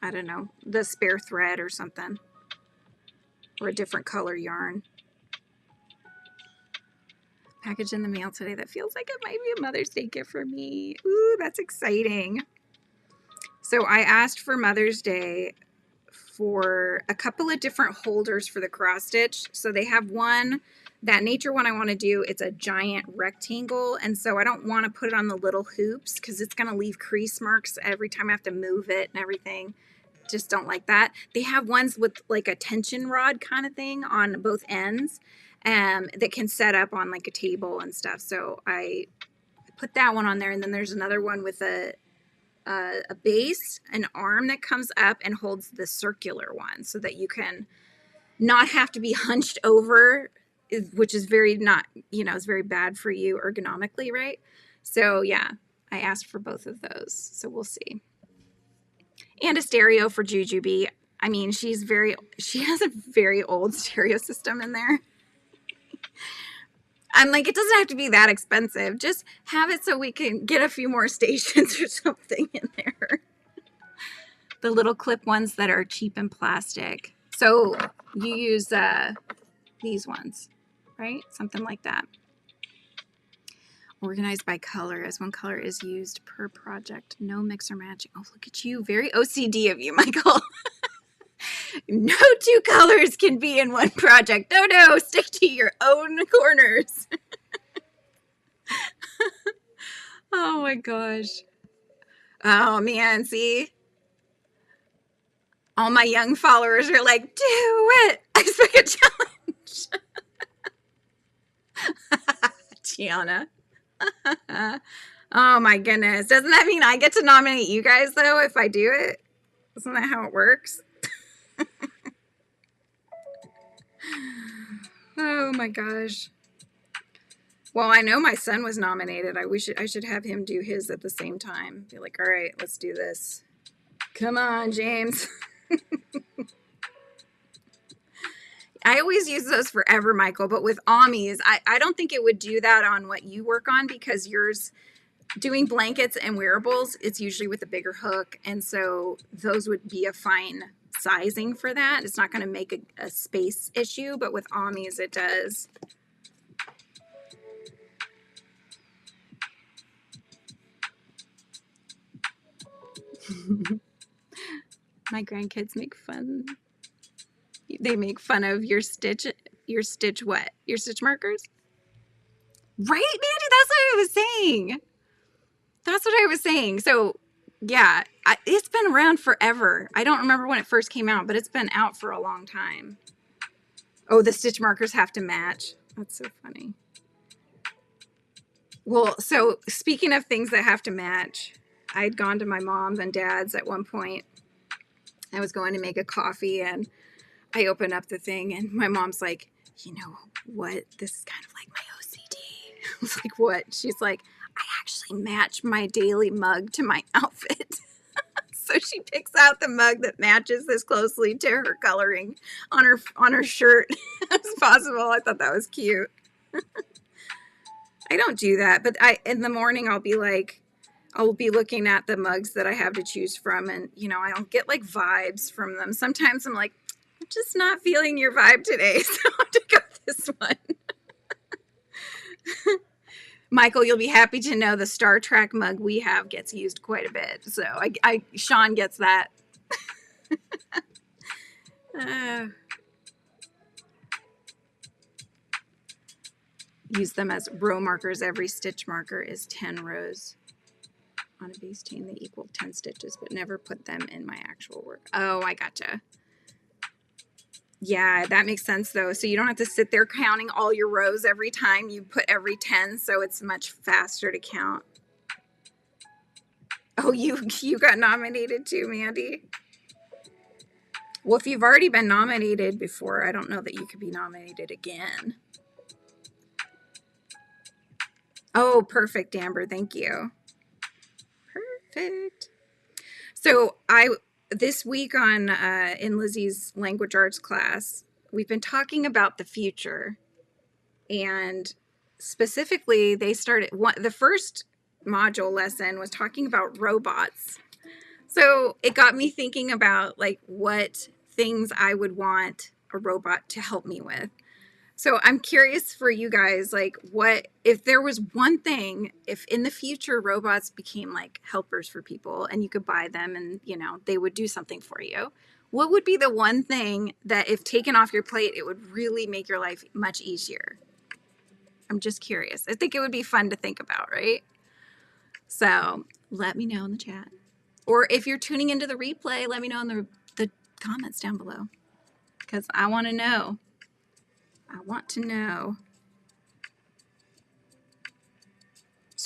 I don't know, the spare thread or something? Or a different color yarn? Package in the mail today that feels like it might be a Mother's Day gift for me. Ooh, that's exciting. So I asked for Mother's Day for a couple of different holders for the cross stitch. So they have one, that nature one I want to do, it's a giant rectangle, and so I don't want to put it on the little hoops because it's going to leave crease marks every time I have to move it and everything. Just don't like that. They have ones with like a tension rod kind of thing on both ends that can set up on like a table and stuff. So I put that one on there, and then there's another one with a a base, an arm that comes up and holds the circular one so that you can not have to be hunched over, which is very not, you know, it's very bad for you ergonomically, right? So yeah, I asked for both of those. So we'll see. And a stereo for Jujubee. I mean, she has a very old stereo system in there. I'm like, it doesn't have to be that expensive. Just have it so we can get a few more stations or something in there. The little clip ones that are cheap and plastic. So you use these ones, right? Something like that. Organized by color, as one color is used per project. No mix or matching. Oh, look at you. Very OCD of you, Michael. No two colors can be in one project. No, stick to your own corners. Oh my gosh. Oh man, see? All my young followers are like, do it. I expect a challenge. Gianna. Oh my goodness. Doesn't that mean I get to nominate you guys though if I do it? Isn't that how it works? Oh my gosh. Well, I know my son was nominated. I should have him do his at the same time. Be like, all right, let's do this. Come on, James. I always use those forever, Michael, but with Amis, I don't think it would do that on what you work on because yours, doing blankets and wearables, it's usually with a bigger hook. And so those would be a fine sizing for that. It's not going to make a space issue, but with Amis, it does. My grandkids make fun. They make fun of your stitch what? Your stitch markers? Right, Mandy? That's what I was saying. That's what I was saying. So, yeah, it's been around forever. I don't remember when it first came out, but it's been out for a long time. Oh, the stitch markers have to match. That's so funny. Well, so speaking of things that have to match, I'd gone to my mom's and dad's at one point. I was going to make a coffee and I opened up the thing and my mom's like, you know what? This is kind of like my OCD. I was like, what? She's like, I actually match my daily mug to my outfit. So she picks out the mug that matches this closely to her coloring on her shirt as possible. I thought that was cute. I don't do that, but in the morning I'll be looking at the mugs that I have to choose from, and you know, I'll get like vibes from them. Sometimes I'm like, I'm just not feeling your vibe today, so I have to go with this one. Michael, you'll be happy to know the Star Trek mug we have gets used quite a bit. So Sean gets that. Use them as row markers. Every stitch marker is 10 rows. On a base chain, they equal 10 stitches, but never put them in my actual work. Oh, I gotcha. Yeah, that makes sense though. So you don't have to sit there counting all your rows every time you put every 10, so it's much faster to count. Oh, you got nominated too, Mandy. Well, if you've already been nominated before, I don't know that you could be nominated again. Oh, perfect, Amber. Thank you. Perfect. So this week on in Lizzie's language arts class, we've been talking about the future, and specifically they started the first module lesson was talking about robots. So it got me thinking about like what things I would want a robot to help me with. So I'm curious for you guys, like what if there was one thing, if in the future robots became like helpers for people and you could buy them and, you know, they would do something for you, what would be the one thing that if taken off your plate, it would really make your life much easier? I'm just curious. I think it would be fun to think about, right? So let me know in the chat. Or if you're tuning into the replay, let me know in the comments down below because I want to know. I want to know.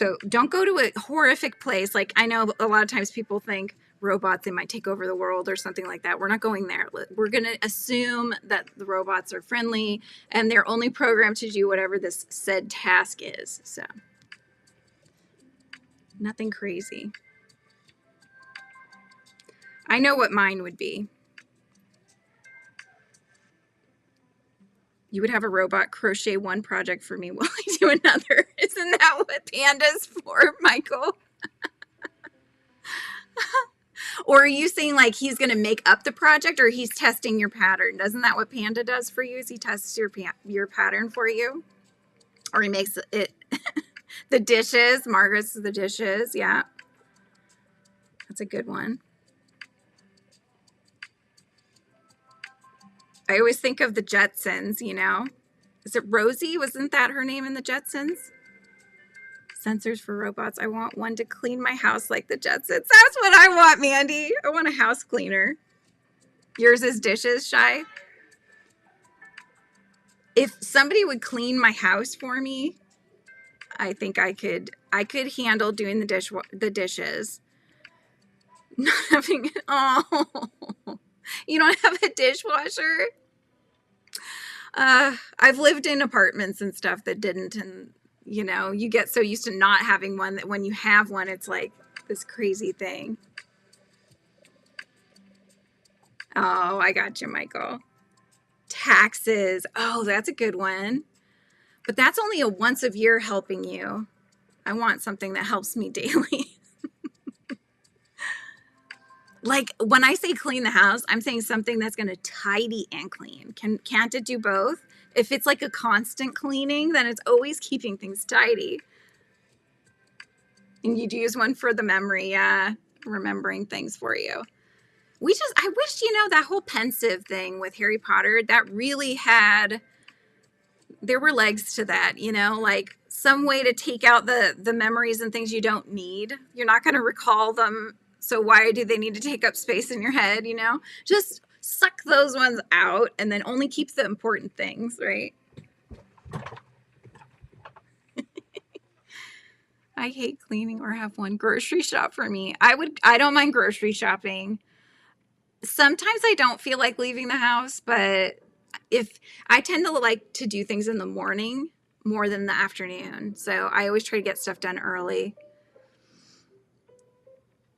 So don't go to a horrific place. Like, I know a lot of times people think robots, they might take over the world or something like that. We're not going there. We're going to assume that the robots are friendly and they're only programmed to do whatever this said task is. So nothing crazy. I know what mine would be. You would have a robot crochet one project for me while I do another. Isn't that what Panda's for, Michael? Or are you saying like he's going to make up the project, or he's testing your pattern? Isn't that what Panda does for you? Is he tests your pattern for you? Or he makes it the dishes. Margaret's the dishes. Yeah. That's a good one. I always think of the Jetsons, you know. Is it Rosie? Wasn't that her name in the Jetsons? Sensors for robots. I want one to clean my house like the Jetsons. That's what I want, Mandy. I want a house cleaner. Yours is dishes, Shy? If somebody would clean my house for me, I think I could handle doing the dishes. Not having, oh, you don't have a dishwasher? I've lived in apartments and stuff that didn't, and you know, you get so used to not having one that when you have one, it's like this crazy thing. Oh, I got you, Michael. Taxes. Oh, that's a good one. But that's only a once a year helping you. I want something that helps me daily. Like when I say clean the house, I'm saying something that's going to tidy and clean. Can't it do both? If it's like a constant cleaning, then it's always keeping things tidy. And you'd use one for the memory, yeah, remembering things for you. I wish, you know, that whole pensive thing with Harry Potter, that really had, there were legs to that, you know, like some way to take out the memories and things you don't need. You're not going to recall them. So why do they need to take up space in your head, you know? Just suck those ones out and then only keep the important things, right? I hate cleaning or have one grocery shop for me. I don't mind grocery shopping. Sometimes I don't feel like leaving the house, but if I tend to like to do things in the morning more than the afternoon. So I always try to get stuff done early.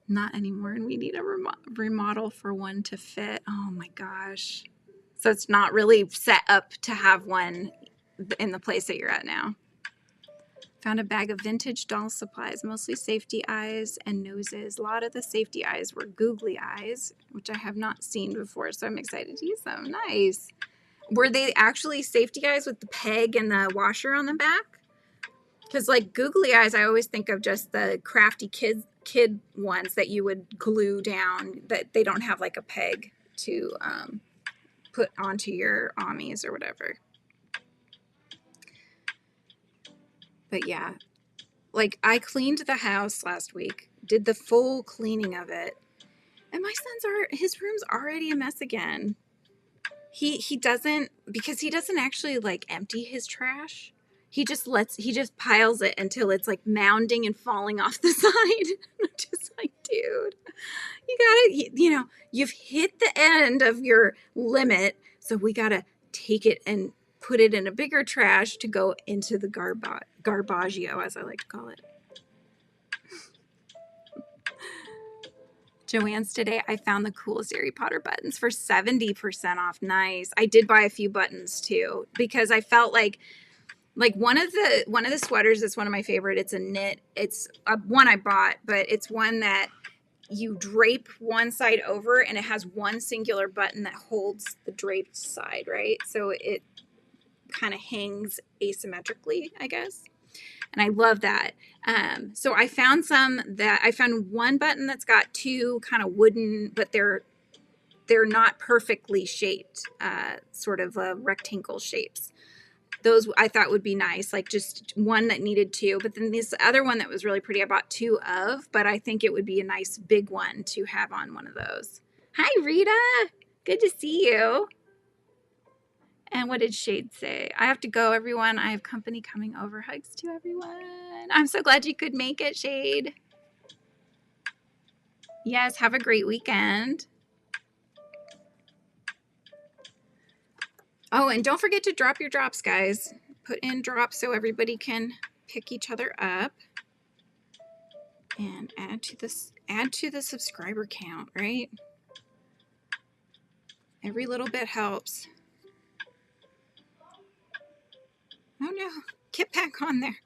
Not anymore, and we need a remodel for one to fit. Oh my gosh. So it's not really set up to have one in the place that you're at now. Found a bag of vintage doll supplies, mostly safety eyes and noses. A lot of the safety eyes were googly eyes, which I have not seen before, so I'm excited to use them. Nice. Were they actually safety eyes with the peg and the washer on the back? Because like googly eyes, I always think of just the crafty kid ones that you would glue down, that they don't have like a peg to put onto your amis or whatever. But yeah, like I cleaned the house last week, did the full cleaning of it, and my his room's already a mess again. He doesn't, because he doesn't actually like empty his trash. He just piles it until it's like mounding and falling off the side. I'm just like, dude, you know, you've hit the end of your limit. So we got to take it and put it in a bigger trash to go into the garbaggio, as I like to call it. Joanne's today, I found the coolest Harry Potter buttons for 70% off. Nice. I did buy a few buttons too, because I felt like one of the sweaters that's one of my favorite. It's a knit. It's one I bought, but it's one that you drape one side over and it has one singular button that holds the draped side, right? So it kind of hangs asymmetrically, I guess. And I love that. So I found one button that's got two kind of wooden, but they're not perfectly shaped, sort of rectangle shapes. Those I thought would be nice, like just one that needed two. But then this other one that was really pretty, I bought two of, but I think it would be a nice big one to have on one of those. Hi, Rita. Good to see you. And what did Shade say? I have to go, everyone. I have company coming over. Hugs to everyone. I'm so glad you could make it, Shade. Yes, have a great weekend. Oh, and don't forget to drop your drops, guys. Put in drops so everybody can pick each other up. And add to the subscriber count, right? Every little bit helps. Oh no, get back on there.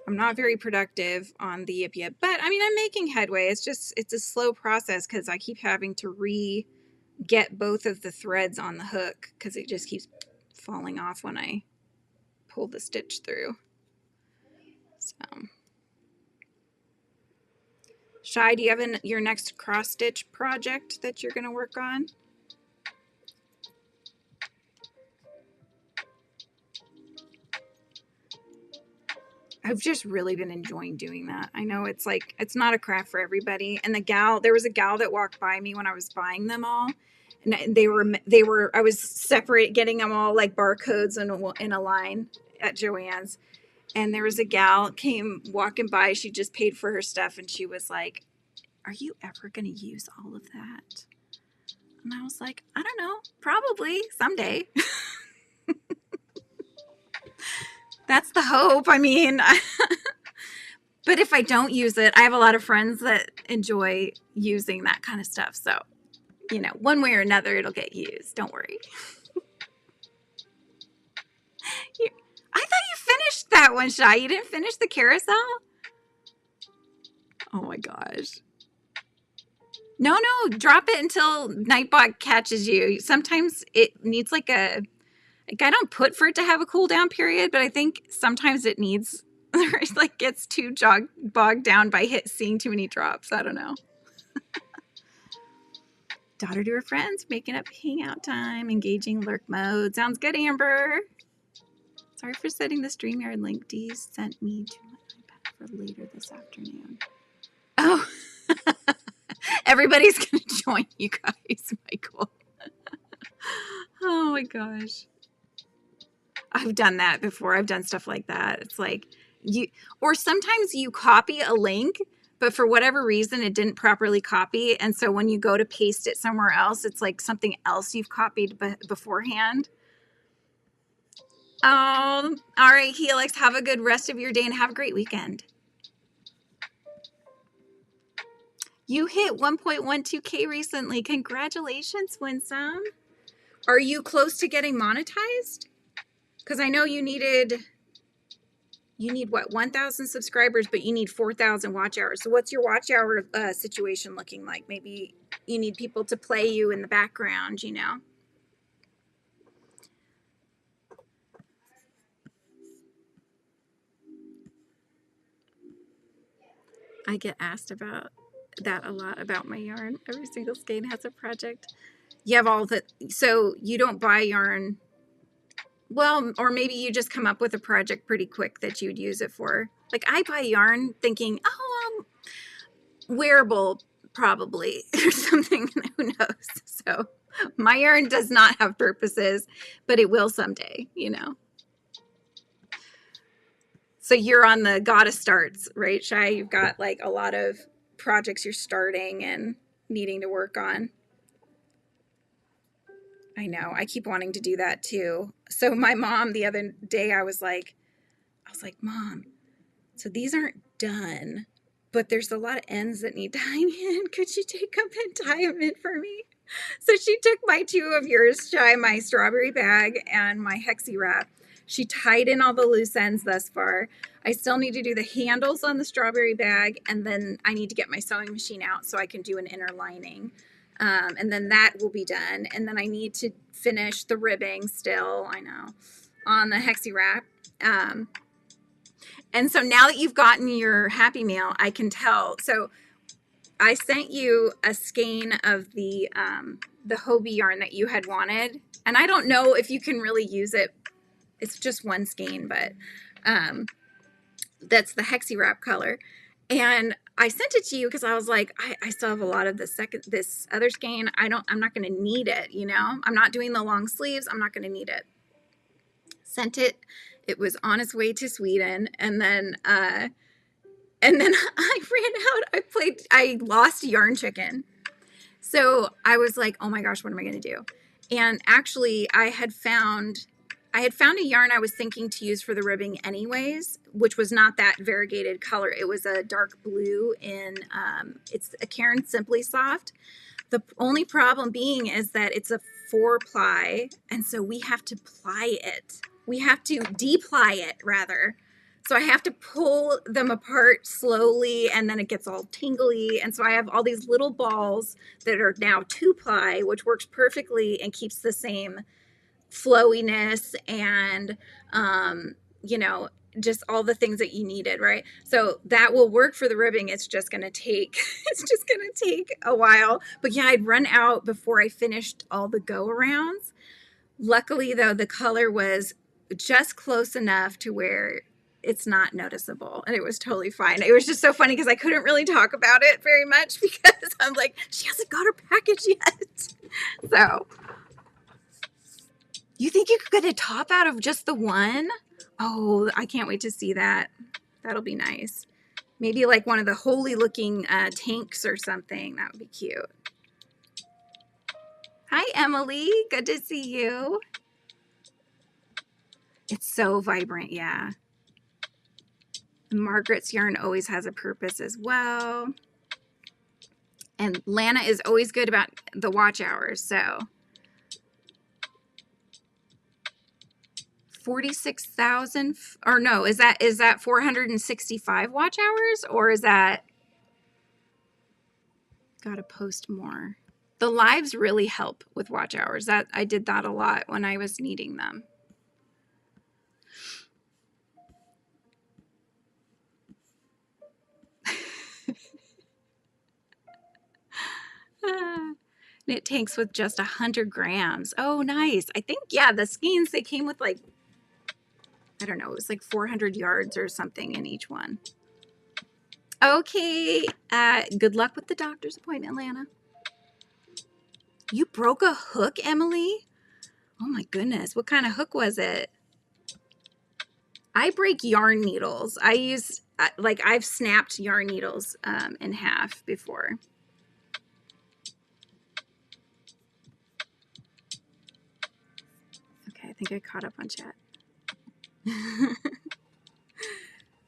I'm not very productive on the Yip Yip, but I mean, I'm making headway. It's a slow process because I keep having to get both of the threads on the hook because it just keeps falling off when I pull the stitch through. So, Shy, do you have your next cross stitch project that you're going to work on? I've just really been enjoying doing that. I know it's like, it's not a craft for everybody. And there was a gal that walked by me when I was buying them all. And I was getting them all like barcodes in a line at Joann's. And there was a gal came walking by. She just paid for her stuff. And she was like, are you ever going to use all of that? And I was like, I don't know, probably someday. That's the hope. I mean, but if I don't use it, I have a lot of friends that enjoy using that kind of stuff. So, you know, one way or another, it'll get used. Don't worry. I thought you finished that one, Shy. You didn't finish the carousel? Oh my gosh. No, drop it until Nightbot catches you. Sometimes it needs like I don't put for it to have a cool down period, but I think sometimes it needs, like gets too bogged down by seeing too many drops. I don't know. Daughter to her friends, making up hangout time, engaging lurk mode. Sounds good, Amber. Sorry for setting the StreamYard link. Dee sent me to my iPad for later this afternoon. Oh, everybody's going to join you guys, Michael. Oh my gosh. I've done that before. I've done stuff like that. It's like or sometimes you copy a link, but for whatever reason, it didn't properly copy. And so when you go to paste it somewhere else, it's like something else you've copied beforehand. Oh, all right, Helix, have a good rest of your day and have a great weekend. You hit 1.12K recently. Congratulations, Winsome. Are you close to getting monetized? Because I know you need what, 1,000 subscribers, but you need 4,000 watch hours. So what's your watch hour situation looking like? Maybe you need people to play you in the background, you know? I get asked about that a lot, about my yarn. Every single skein has a project. You have all that, so you don't buy yarn. Well, or maybe you just come up with a project pretty quick that you'd use it for. Like I buy yarn thinking, oh, wearable probably or something. Who knows? So my yarn does not have purposes, but it will someday, you know. So you're on the gotta starts, right, Shy? You've got like a lot of projects you're starting and needing to work on. I know. I keep wanting to do that too. So my mom the other day, I was like, Mom, so these aren't done, but there's a lot of ends that need tying in. Could you take them and tie them in for me? So she took my two of yours, Shy, my strawberry bag and my hexie wrap. She tied in all the loose ends thus far. I still need to do the handles on the strawberry bag, and then I need to get my sewing machine out so I can do an inner lining. And then that will be done. And then I need to finish the ribbing still, I know, on the hexie wrap. And so now that you've gotten your Happy Meal, I can tell. So I sent you a skein of the Hobie yarn that you had wanted. And I don't know if you can really use it. It's just one skein, but that's the hexie wrap color. And I sent it to you because I was like, I still have a lot of this other skein. I'm not going to need it, you know? I'm not doing the long sleeves. I'm not going to need it. Sent it. It was on its way to Sweden. And then I ran out. I lost Yarn Chicken. So I was like, oh my gosh, what am I going to do? And actually I had found a yarn I was thinking to use for the ribbing anyways, which was not that variegated color. It was a dark blue in, it's a Cairn Simply Soft. The only problem being is that it's a 4-ply, and so we have to ply it. We have to de-ply it, rather. So I have to pull them apart slowly, and then it gets all tingly. And so I have all these little balls that are now 2-ply, which works perfectly and keeps the same flowiness and, you know, just all the things that you needed, right? So that will work for the ribbing. It's just going to take, a while. But yeah, I'd run out before I finished all the go-arounds. Luckily, though, the color was just close enough to where it's not noticeable, and it was totally fine. It was just so funny because I couldn't really talk about it very much because I'm like, she hasn't got her package yet. So you think you could get a top out of just the one? Oh, I can't wait to see that. That'll be nice. Maybe like one of the holy looking tanks or something. That would be cute. Hi, Emily. Good to see you. It's so vibrant, yeah. Margaret's yarn always has a purpose as well. And Lana is always good about the watch hours, so 46,000, or no, is that 465 watch hours, or is that, gotta post more. The lives really help with watch hours. That I did that a lot when I was needing them. Knit tanks with just 100 grams. Oh, nice. I think, yeah, the skeins, they came with like, I don't know, it was like 400 yards or something in each one. Okay. Good luck with the doctor's appointment, Lana. You broke a hook, Emily? Oh my goodness. What kind of hook was it? I break yarn needles. I use, like, I've snapped yarn needles in half before. Okay, I think I caught up on chat.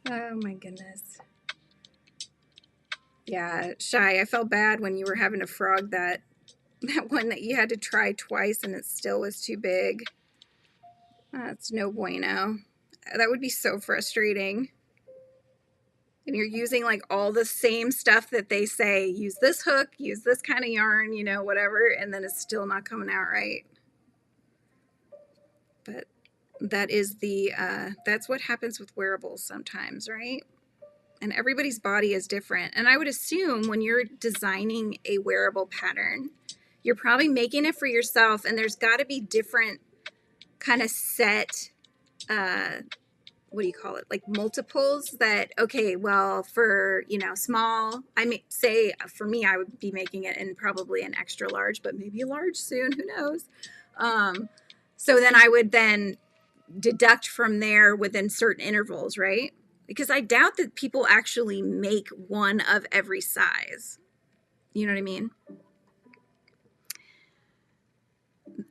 Oh my goodness. Yeah, Shy, I felt bad when you were having to frog that one that you had to try twice and it still was too big. That's no bueno. That would be so frustrating. And you're using like all the same stuff that they say, use this hook, use this kind of yarn, you know, whatever, and then it's still not coming out right. But that is the, that's what happens with wearables sometimes, right? And everybody's body is different. And I would assume when you're designing a wearable pattern, you're probably making it for yourself, and there's got to be different kind of set, what do you call it? Like multiples that, okay, well, for, you know, small, I may say for me, I would be making it in probably an extra large, but maybe a large soon, who knows? So then I would then deduct from there within certain intervals, right? Because I doubt that people actually make one of every size. You know what I mean?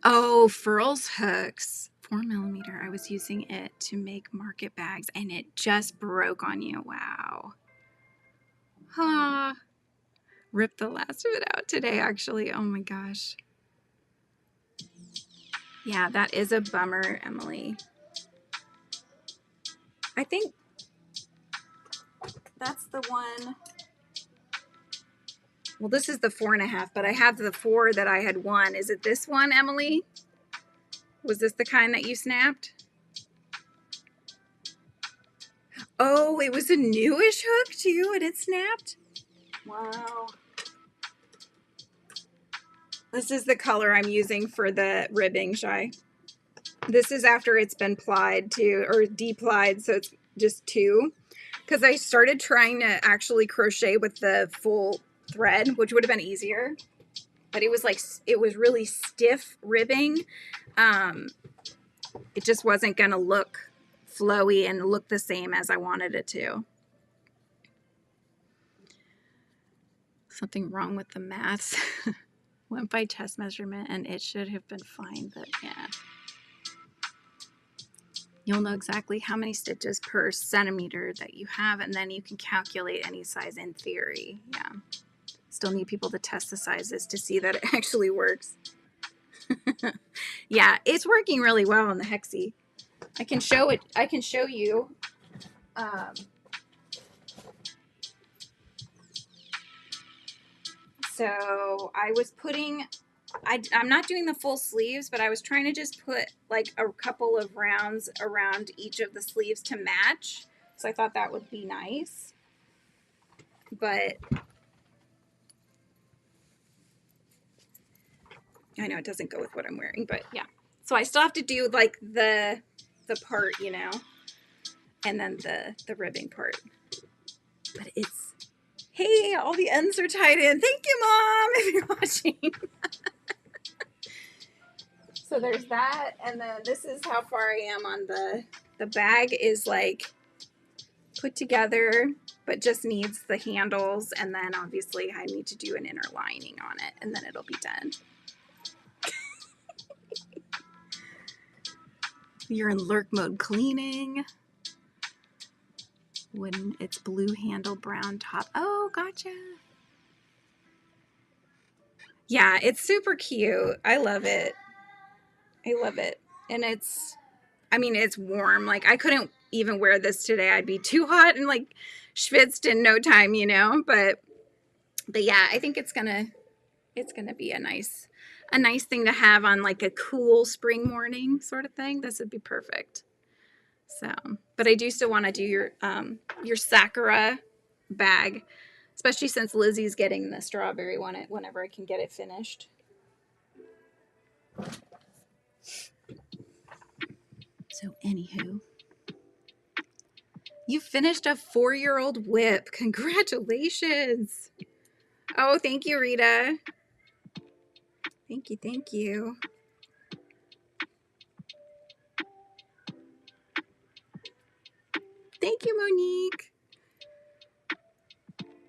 Oh, Furls hooks. 4mm. I was using it to make market bags and it just broke on you. Wow. Huh. Ripped the last of it out today, actually. Oh my gosh. Yeah, that is a bummer, Emily. I think that's the one. Well, this is the 4.5, but I have the 4 that I had won. Is it this one, Emily? Was this the kind that you snapped? Oh, it was a newish hook too, and it snapped? Wow. This is the color I'm using for the ribbing, Shy. This is after it's been plied to, or de-plied, so it's just 2. because I started trying to actually crochet with the full thread, which would have been easier, but it was like, it was really stiff ribbing. It just wasn't going to look flowy and look the same as I wanted it to. Something wrong with the maths. Went by test measurement and it should have been fine, but yeah. You'll know exactly how many stitches per centimeter that you have, and then you can calculate any size in theory. Yeah. Still need people to test the sizes to see that it actually works. Yeah, it's working really well on the Hexie. I can show it. I can show you. So I was putting, I'm not doing the full sleeves, but I was trying to just put like a couple of rounds around each of the sleeves to match. So I thought that would be nice. But I know it doesn't go with what I'm wearing, but yeah. So I still have to do like the part, you know, and then the ribbing part. But it's, hey, all the ends are tied in. Thank you, Mom, if you're watching. So there's that, and then this is how far I am on the bag is like put together, but just needs the handles, and then obviously I need to do an inner lining on it, and then it'll be done. You're in lurk mode cleaning. When it's blue handle, brown top. Oh, gotcha. Yeah, it's super cute. I love it. I love it. And it's, I mean, it's warm. Like I couldn't even wear this today. I'd be too hot and like schwitzed in no time, you know, but yeah, I think it's gonna be a nice thing to have on like a cool spring morning sort of thing. This would be perfect. So, but I do still want to do your Sakura bag, especially since Lizzie's getting the strawberry one whenever I can get it finished. So anywho, you finished a 4-year-old whip. Congratulations. Oh, thank you, Rita. Thank you, thank you. Thank you, Monique.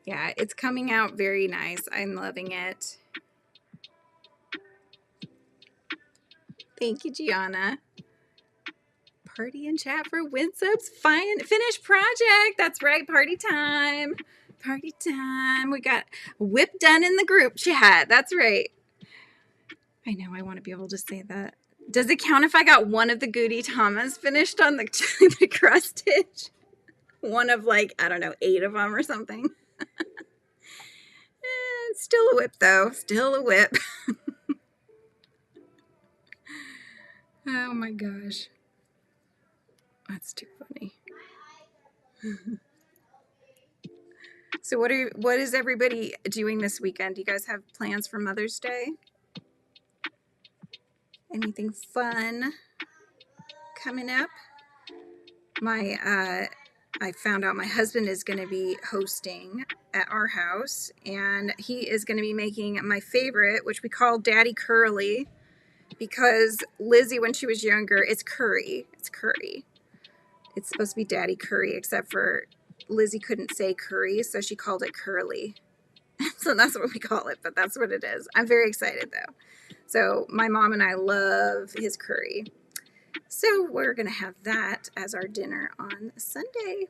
Yeah, it's coming out very nice. I'm loving it. Thank you, Gianna. Party and chat for WinSubs. Finished project. That's right. Party time. Party time. We got whip done in the group chat. That's right. I know. I want to be able to say that. Does it count if I got one of the Goody Tamas finished on the cross stitch? One of like, I don't know, 8 of them or something. Still a whip though. Still a whip. Oh my gosh. That's too funny. So what is everybody doing this weekend? Do you guys have plans for Mother's Day? Anything fun coming up? I found out my husband is going to be hosting at our house, and he is going to be making my favorite, which we call Daddy Curly, because Lizzie, when she was younger, it's curry. It's curry. It's supposed to be Daddy Curry, except for Lizzie couldn't say curry, so she called it curly. So that's what we call it, but that's what it is. I'm very excited though. So my mom and I love his curry. So we're going to have that as our dinner on Sunday.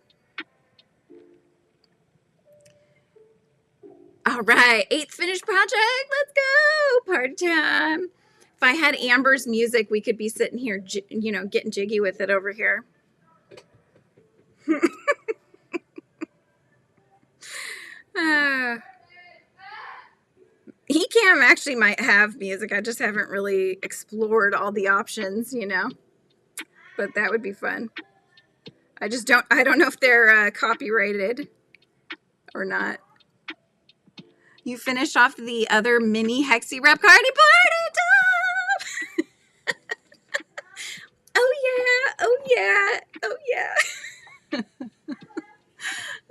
All right, 8th finished project. Let's go. Party time. If I had Amber's music, we could be sitting here, you know, getting jiggy with it over here. He actually might have music. I just haven't really explored all the options, you know, but that would be fun. I don't know if they're copyrighted or not. You finish off the other mini Hexie Rep party time. Oh yeah, oh yeah, oh yeah.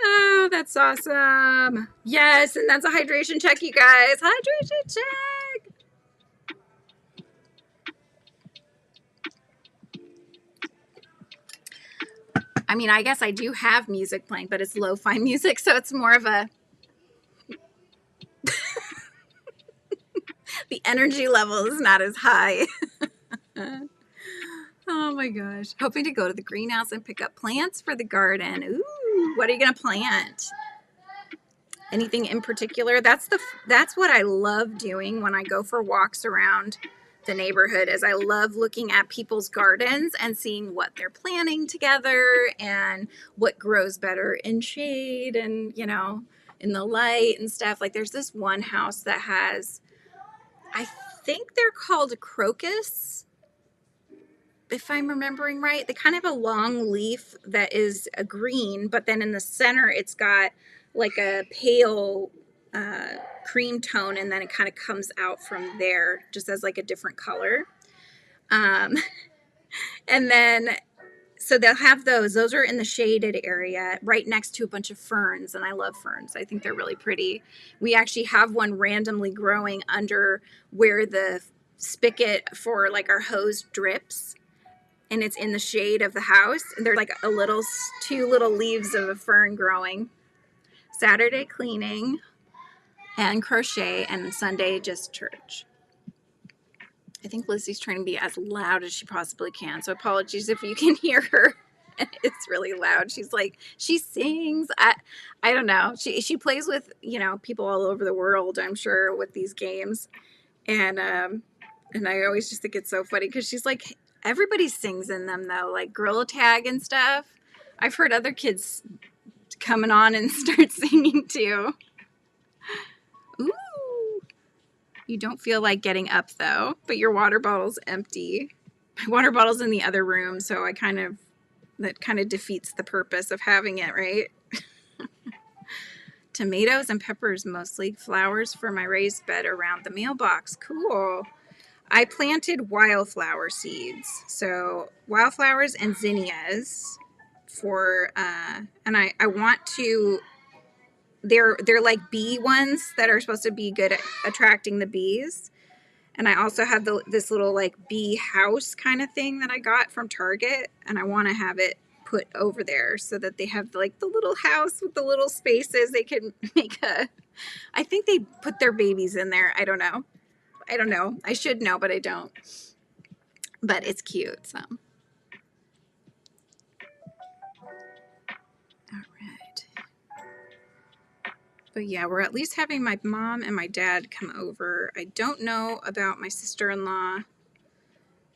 Oh, that's awesome. Yes, and that's a hydration check, you guys. Hydration check. I mean, I guess I do have music playing, but it's lo-fi music, so it's more of a the energy level is not as high. Oh my gosh. Hoping to go to the greenhouse and pick up plants for the garden. Ooh, what are you going to plant? Anything in particular? That's what I love doing when I go for walks around the neighborhood is I love looking at people's gardens and seeing what they're planting together and what grows better in shade and, you know, in the light and stuff. Like there's this one house that has, I think they're called crocus, if I'm remembering right. They kind of have a long leaf that is a green, but then in the center it's got like a pale cream tone, and then it kind of comes out from there just as like a different color. And then so they'll have those are in the shaded area right next to a bunch of ferns, and I love ferns. I think they're really pretty. We actually have one randomly growing under where the spigot for like our hose drips, and it's in the shade of the house, and there's like a little two little leaves of a fern growing. Saturday cleaning and crochet, and Sunday just church. I think Lizzie's trying to be as loud as she possibly can, so apologies if you can hear her. It's really loud. She's like, she sings. I don't know. She plays with, you know, people all over the world, I'm sure, with these games. And I always just think it's so funny because she's like, everybody sings in them though, like Gorilla Tag and stuff. I've heard other kids coming on and start singing too. Ooh. You don't feel like getting up though, but your water bottle's empty. My water bottle's in the other room, so that kind of defeats the purpose of having it, right? Tomatoes and peppers mostly. Flowers for my raised bed around the mailbox. Cool. I planted wildflower seeds. So wildflowers and zinnias for and I want to they're like bee ones that are supposed to be good at attracting the bees. And I also have this little like bee house kind of thing that I got from Target, and I want to have it put over there so that they have like the little house with the little spaces. They can make I think they put their babies in there. I don't know. I should know, but I don't. But it's cute, so. All right. But yeah, we're at least having my mom and my dad come over. I don't know about my sister-in-law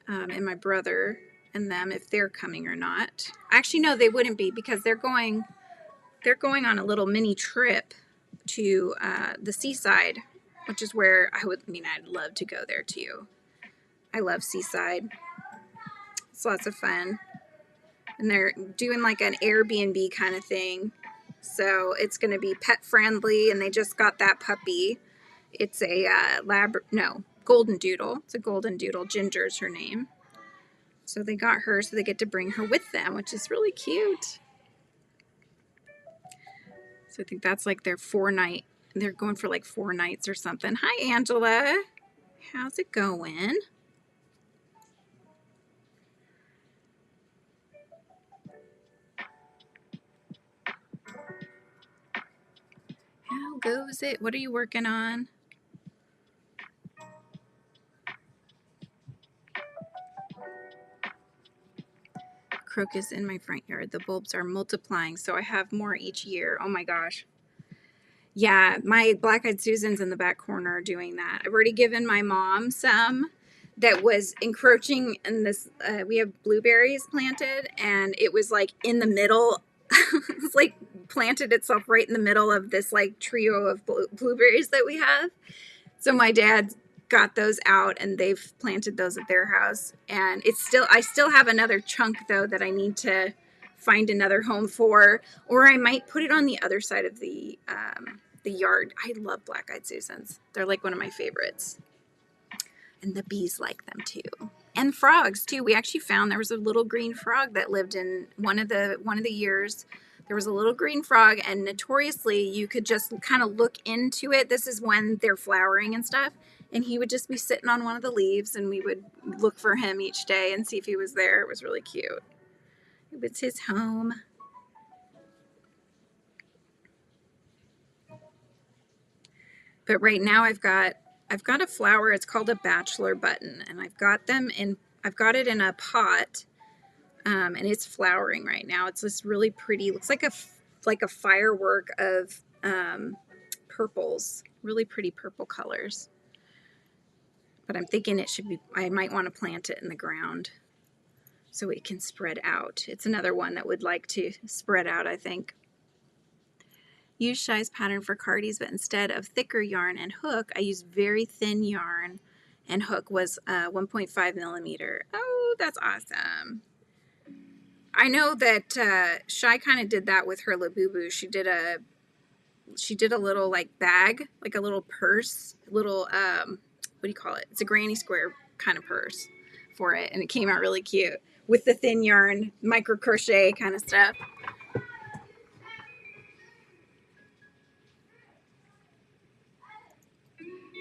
and my brother and them, if they're coming or not. Actually, no, they wouldn't be, because they're going on a little mini trip to the seaside, which is where I'd love to go there too. I love seaside. It's lots of fun. And they're doing like an Airbnb kind of thing. So it's going to be pet friendly, and they just got that puppy. It's a golden doodle. It's a golden doodle. Ginger's her name. So they got her, so they get to bring her with them, which is really cute. So I think that's like their 4-night. They're going for like 4 nights or something. Hi, Angela. How's it going? How goes it? What are you working on? Crocus in my front yard. The bulbs are multiplying, so I have more each year. Oh my gosh. Yeah, my black-eyed Susans in the back corner doing that. I've already given my mom some that was encroaching in this. We have blueberries planted, and it was like in the middle. It's like planted itself right in the middle of this like trio of blueberries that we have. So my dad got those out, and they've planted those at their house. And I still have another chunk though that I need to find another home for, or I might put it on the other side of the yard. I love black-eyed Susans. They're like one of my favorites. And the bees like them too. And frogs too. We actually found there was a little green frog that lived in one of the years. There was a little green frog, and notoriously you could just kind of look into it. This is when they're flowering and stuff. And he would just be sitting on one of the leaves, and we would look for him each day and see if he was there. It was really cute. It was his home. But right now I've got a flower. It's called a bachelor button, and I've got it in a pot, and it's flowering right now. It's this really pretty, looks like a firework of purples, really pretty purple colors. But I'm thinking I might want to plant it in the ground so it can spread out. It's another one that would like to spread out, I think. Use Shy's pattern for cardies, but instead of thicker yarn and hook, I used very thin yarn, and hook was 1.5 millimeter. Oh, that's awesome. I know that Shy kind of did that with her Labubu. She did a little like bag, like a little purse, little what do you call it? It's a granny square kind of purse for it, and it came out really cute with the thin yarn, micro crochet kind of stuff.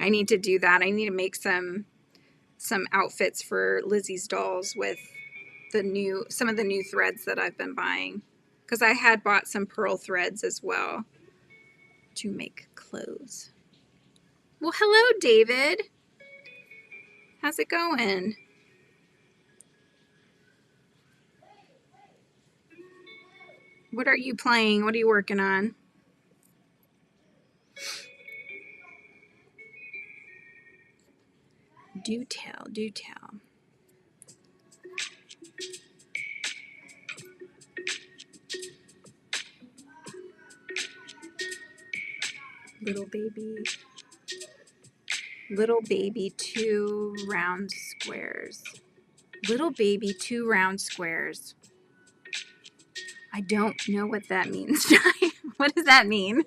I need to do that. I need to make some outfits for Lizzie's dolls with some of the new threads that I've been buying, because I had bought some pearl threads as well to make clothes. Well, hello, David. How's it going? What are you playing? What are you working on? Do tell, do tell. Little baby 2 round squares. Little baby 2 round squares. I don't know what that means. What does that mean?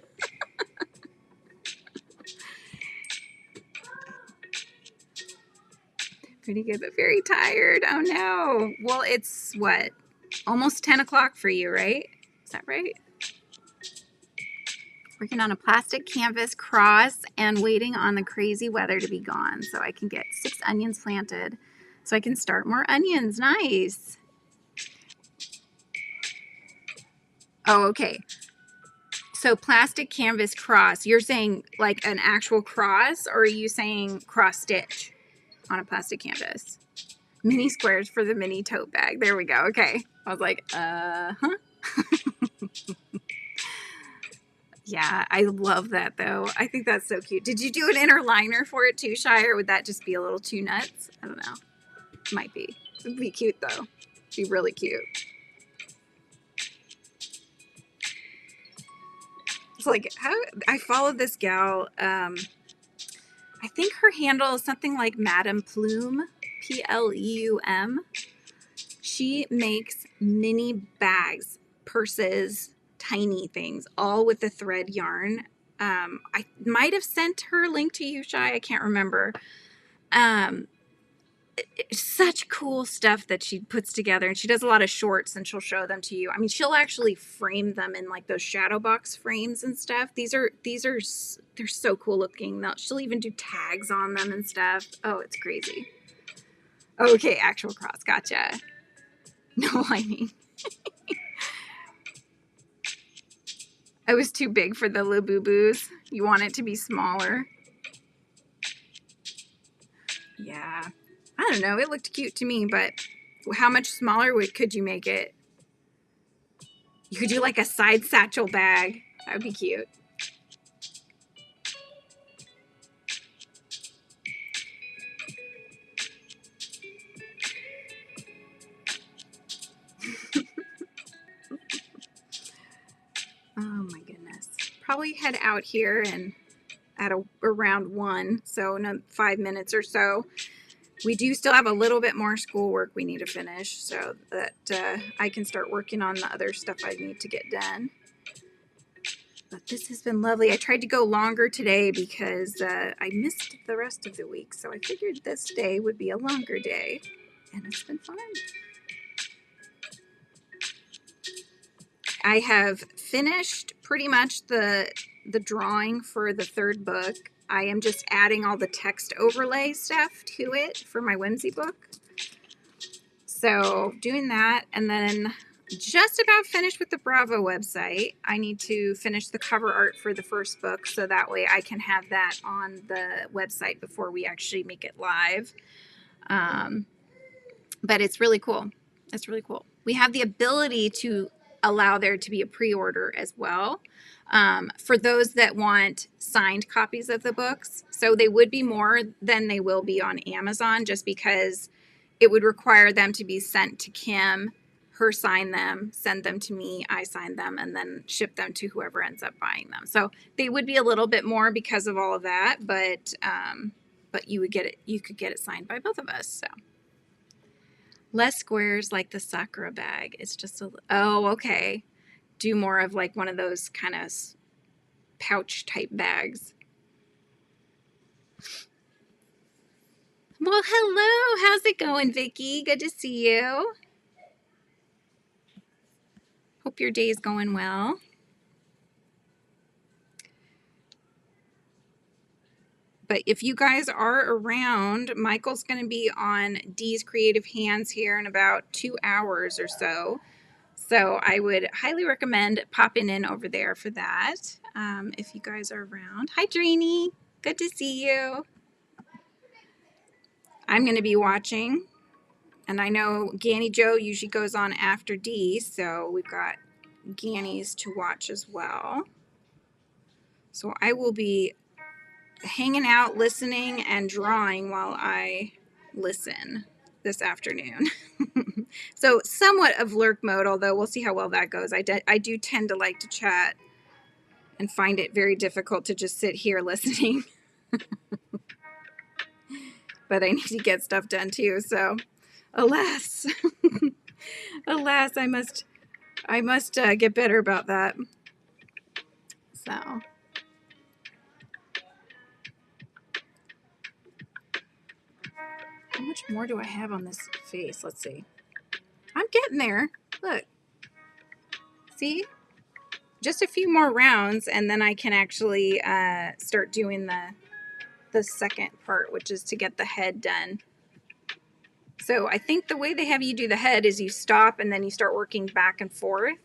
Pretty good, but very tired. Oh no. Well, it's what? Almost 10 o'clock for you, right? Is that right? Working on a plastic canvas cross and waiting on the crazy weather to be gone so I can get 6 onions planted so I can start more onions. Nice. Oh, okay. So plastic canvas cross, you're saying like an actual cross, or are you saying cross stitch on a plastic canvas? Mini squares for the mini tote bag. There we go. Okay. I was like, huh? Yeah, I love that though. I think that's so cute. Did you do an inner liner for it too, Shy, or would that just be a little too nuts? I don't know. Might be. It'd be cute though. It'd be really cute. It's like, how I followed this gal. I think her handle is something like Madame Plume, Pleum. She makes mini bags, purses, tiny things, all with the thread yarn. I might have sent her a link to you, Shy. I can't remember. Such cool stuff that she puts together, and she does a lot of shorts, and she'll show them to you. I mean, she'll actually frame them in like those shadow box frames and stuff. They're so cool looking. She'll even do tags on them and stuff. Oh, it's crazy. Okay, actual cross. Gotcha. No lining. It was too big for the Labubus. You want it to be smaller. Yeah. I don't know. It looked cute to me, but how much smaller could you make it? You could do like a side satchel bag. That would be cute. Oh my goodness. Probably head out here and at around 1, so in 5 minutes or so. We do still have a little bit more schoolwork we need to finish so that I can start working on the other stuff I need to get done. But this has been lovely. I tried to go longer today because I missed the rest of the week, so I figured this day would be a longer day, and it's been fun. I have finished pretty much the drawing for the third book. I am just adding all the text overlay stuff to it for my whimsy book. So doing that, and then just about finished with the Bravo website. I need to finish the cover art for the first book so that way I can have that on the website before we actually make it live. But it's really cool. It's really cool. We have the ability to allow there to be a pre-order as well for those that want signed copies of the books. So they would be more than they will be on Amazon, just because it would require them to be sent to Kim, her sign them, send them to me, I sign them, and then ship them to whoever ends up buying them. So they would be a little bit more because of all of that, but you would get it. You could get it signed by both of us. So. Less squares like the Sakura bag. It's just a, oh, okay. Do more of like one of those kind of pouch type bags. Well, hello. How's it going, Vicki? Good to see you. Hope your day is going well. But if you guys are around, Michael's going to be on Dee's Creative Hands here in about 2 hours or so. So I would highly recommend popping in over there for that if you guys are around. Hi, Dreeny. Good to see you. I'm going to be watching. And I know Ganny Joe usually goes on after Dee, so we've got Ganny's to watch as well. So I will be hanging out, listening, and drawing while I listen this afternoon. So somewhat of lurk mode, although we'll see how well that goes. I do tend to like to chat and find it very difficult to just sit here listening. But I need to get stuff done too, so alas. Alas, I must get better about that. So how much more do I have on this face? Let's see. I'm getting there. Look. See? Just a few more rounds, and then I can actually start doing the second part, which is to get the head done. So I think the way they have you do the head is you stop, and then you start working back and forth,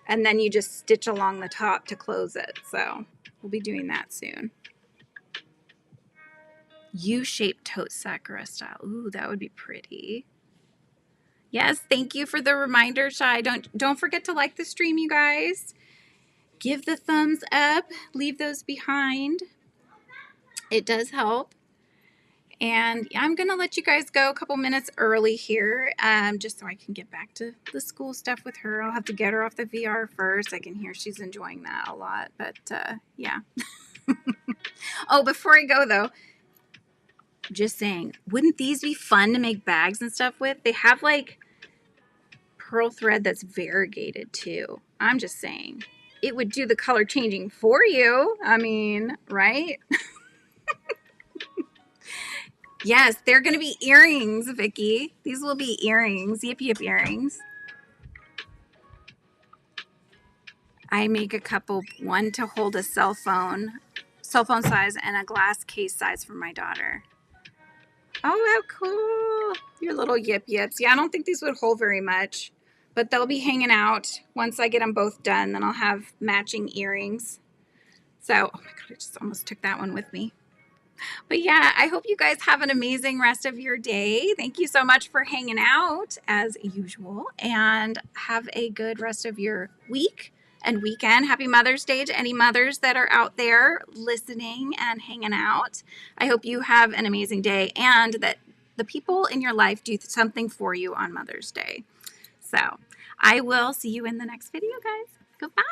and then you just stitch along the top to close it. So we'll be doing that soon. U-shaped tote Sakura style. Ooh, that would be pretty. Yes, thank you for the reminder, Shai. Don't forget to like the stream, you guys. Give the thumbs up. Leave those behind. It does help. And I'm going to let you guys go a couple minutes early here, just so I can get back to the school stuff with her. I'll have to get her off the VR first. I can hear she's enjoying that a lot, but yeah. Oh, before I go though, just saying, wouldn't these be fun to make bags and stuff with? They have like pearl thread that's variegated too. I'm just saying, it would do the color changing for you. I mean, right? Yes, they're going to be earrings, Vicki. These will be earrings. Yip yip earrings. I make a couple, one to hold a cell phone size, and a glass case size for my daughter. Oh, how cool. Your little yip yips. Yeah, I don't think these would hold very much, but they'll be hanging out. Once I get them both done, then I'll have matching earrings. So, oh my God, I just almost took that one with me. But yeah, I hope you guys have an amazing rest of your day. Thank you so much for hanging out as usual, and have a good rest of your week and weekend. Happy Mother's Day to any mothers that are out there listening and hanging out. I hope you have an amazing day, and that the people in your life do something for you on Mother's Day. So I will see you in the next video, guys. Goodbye.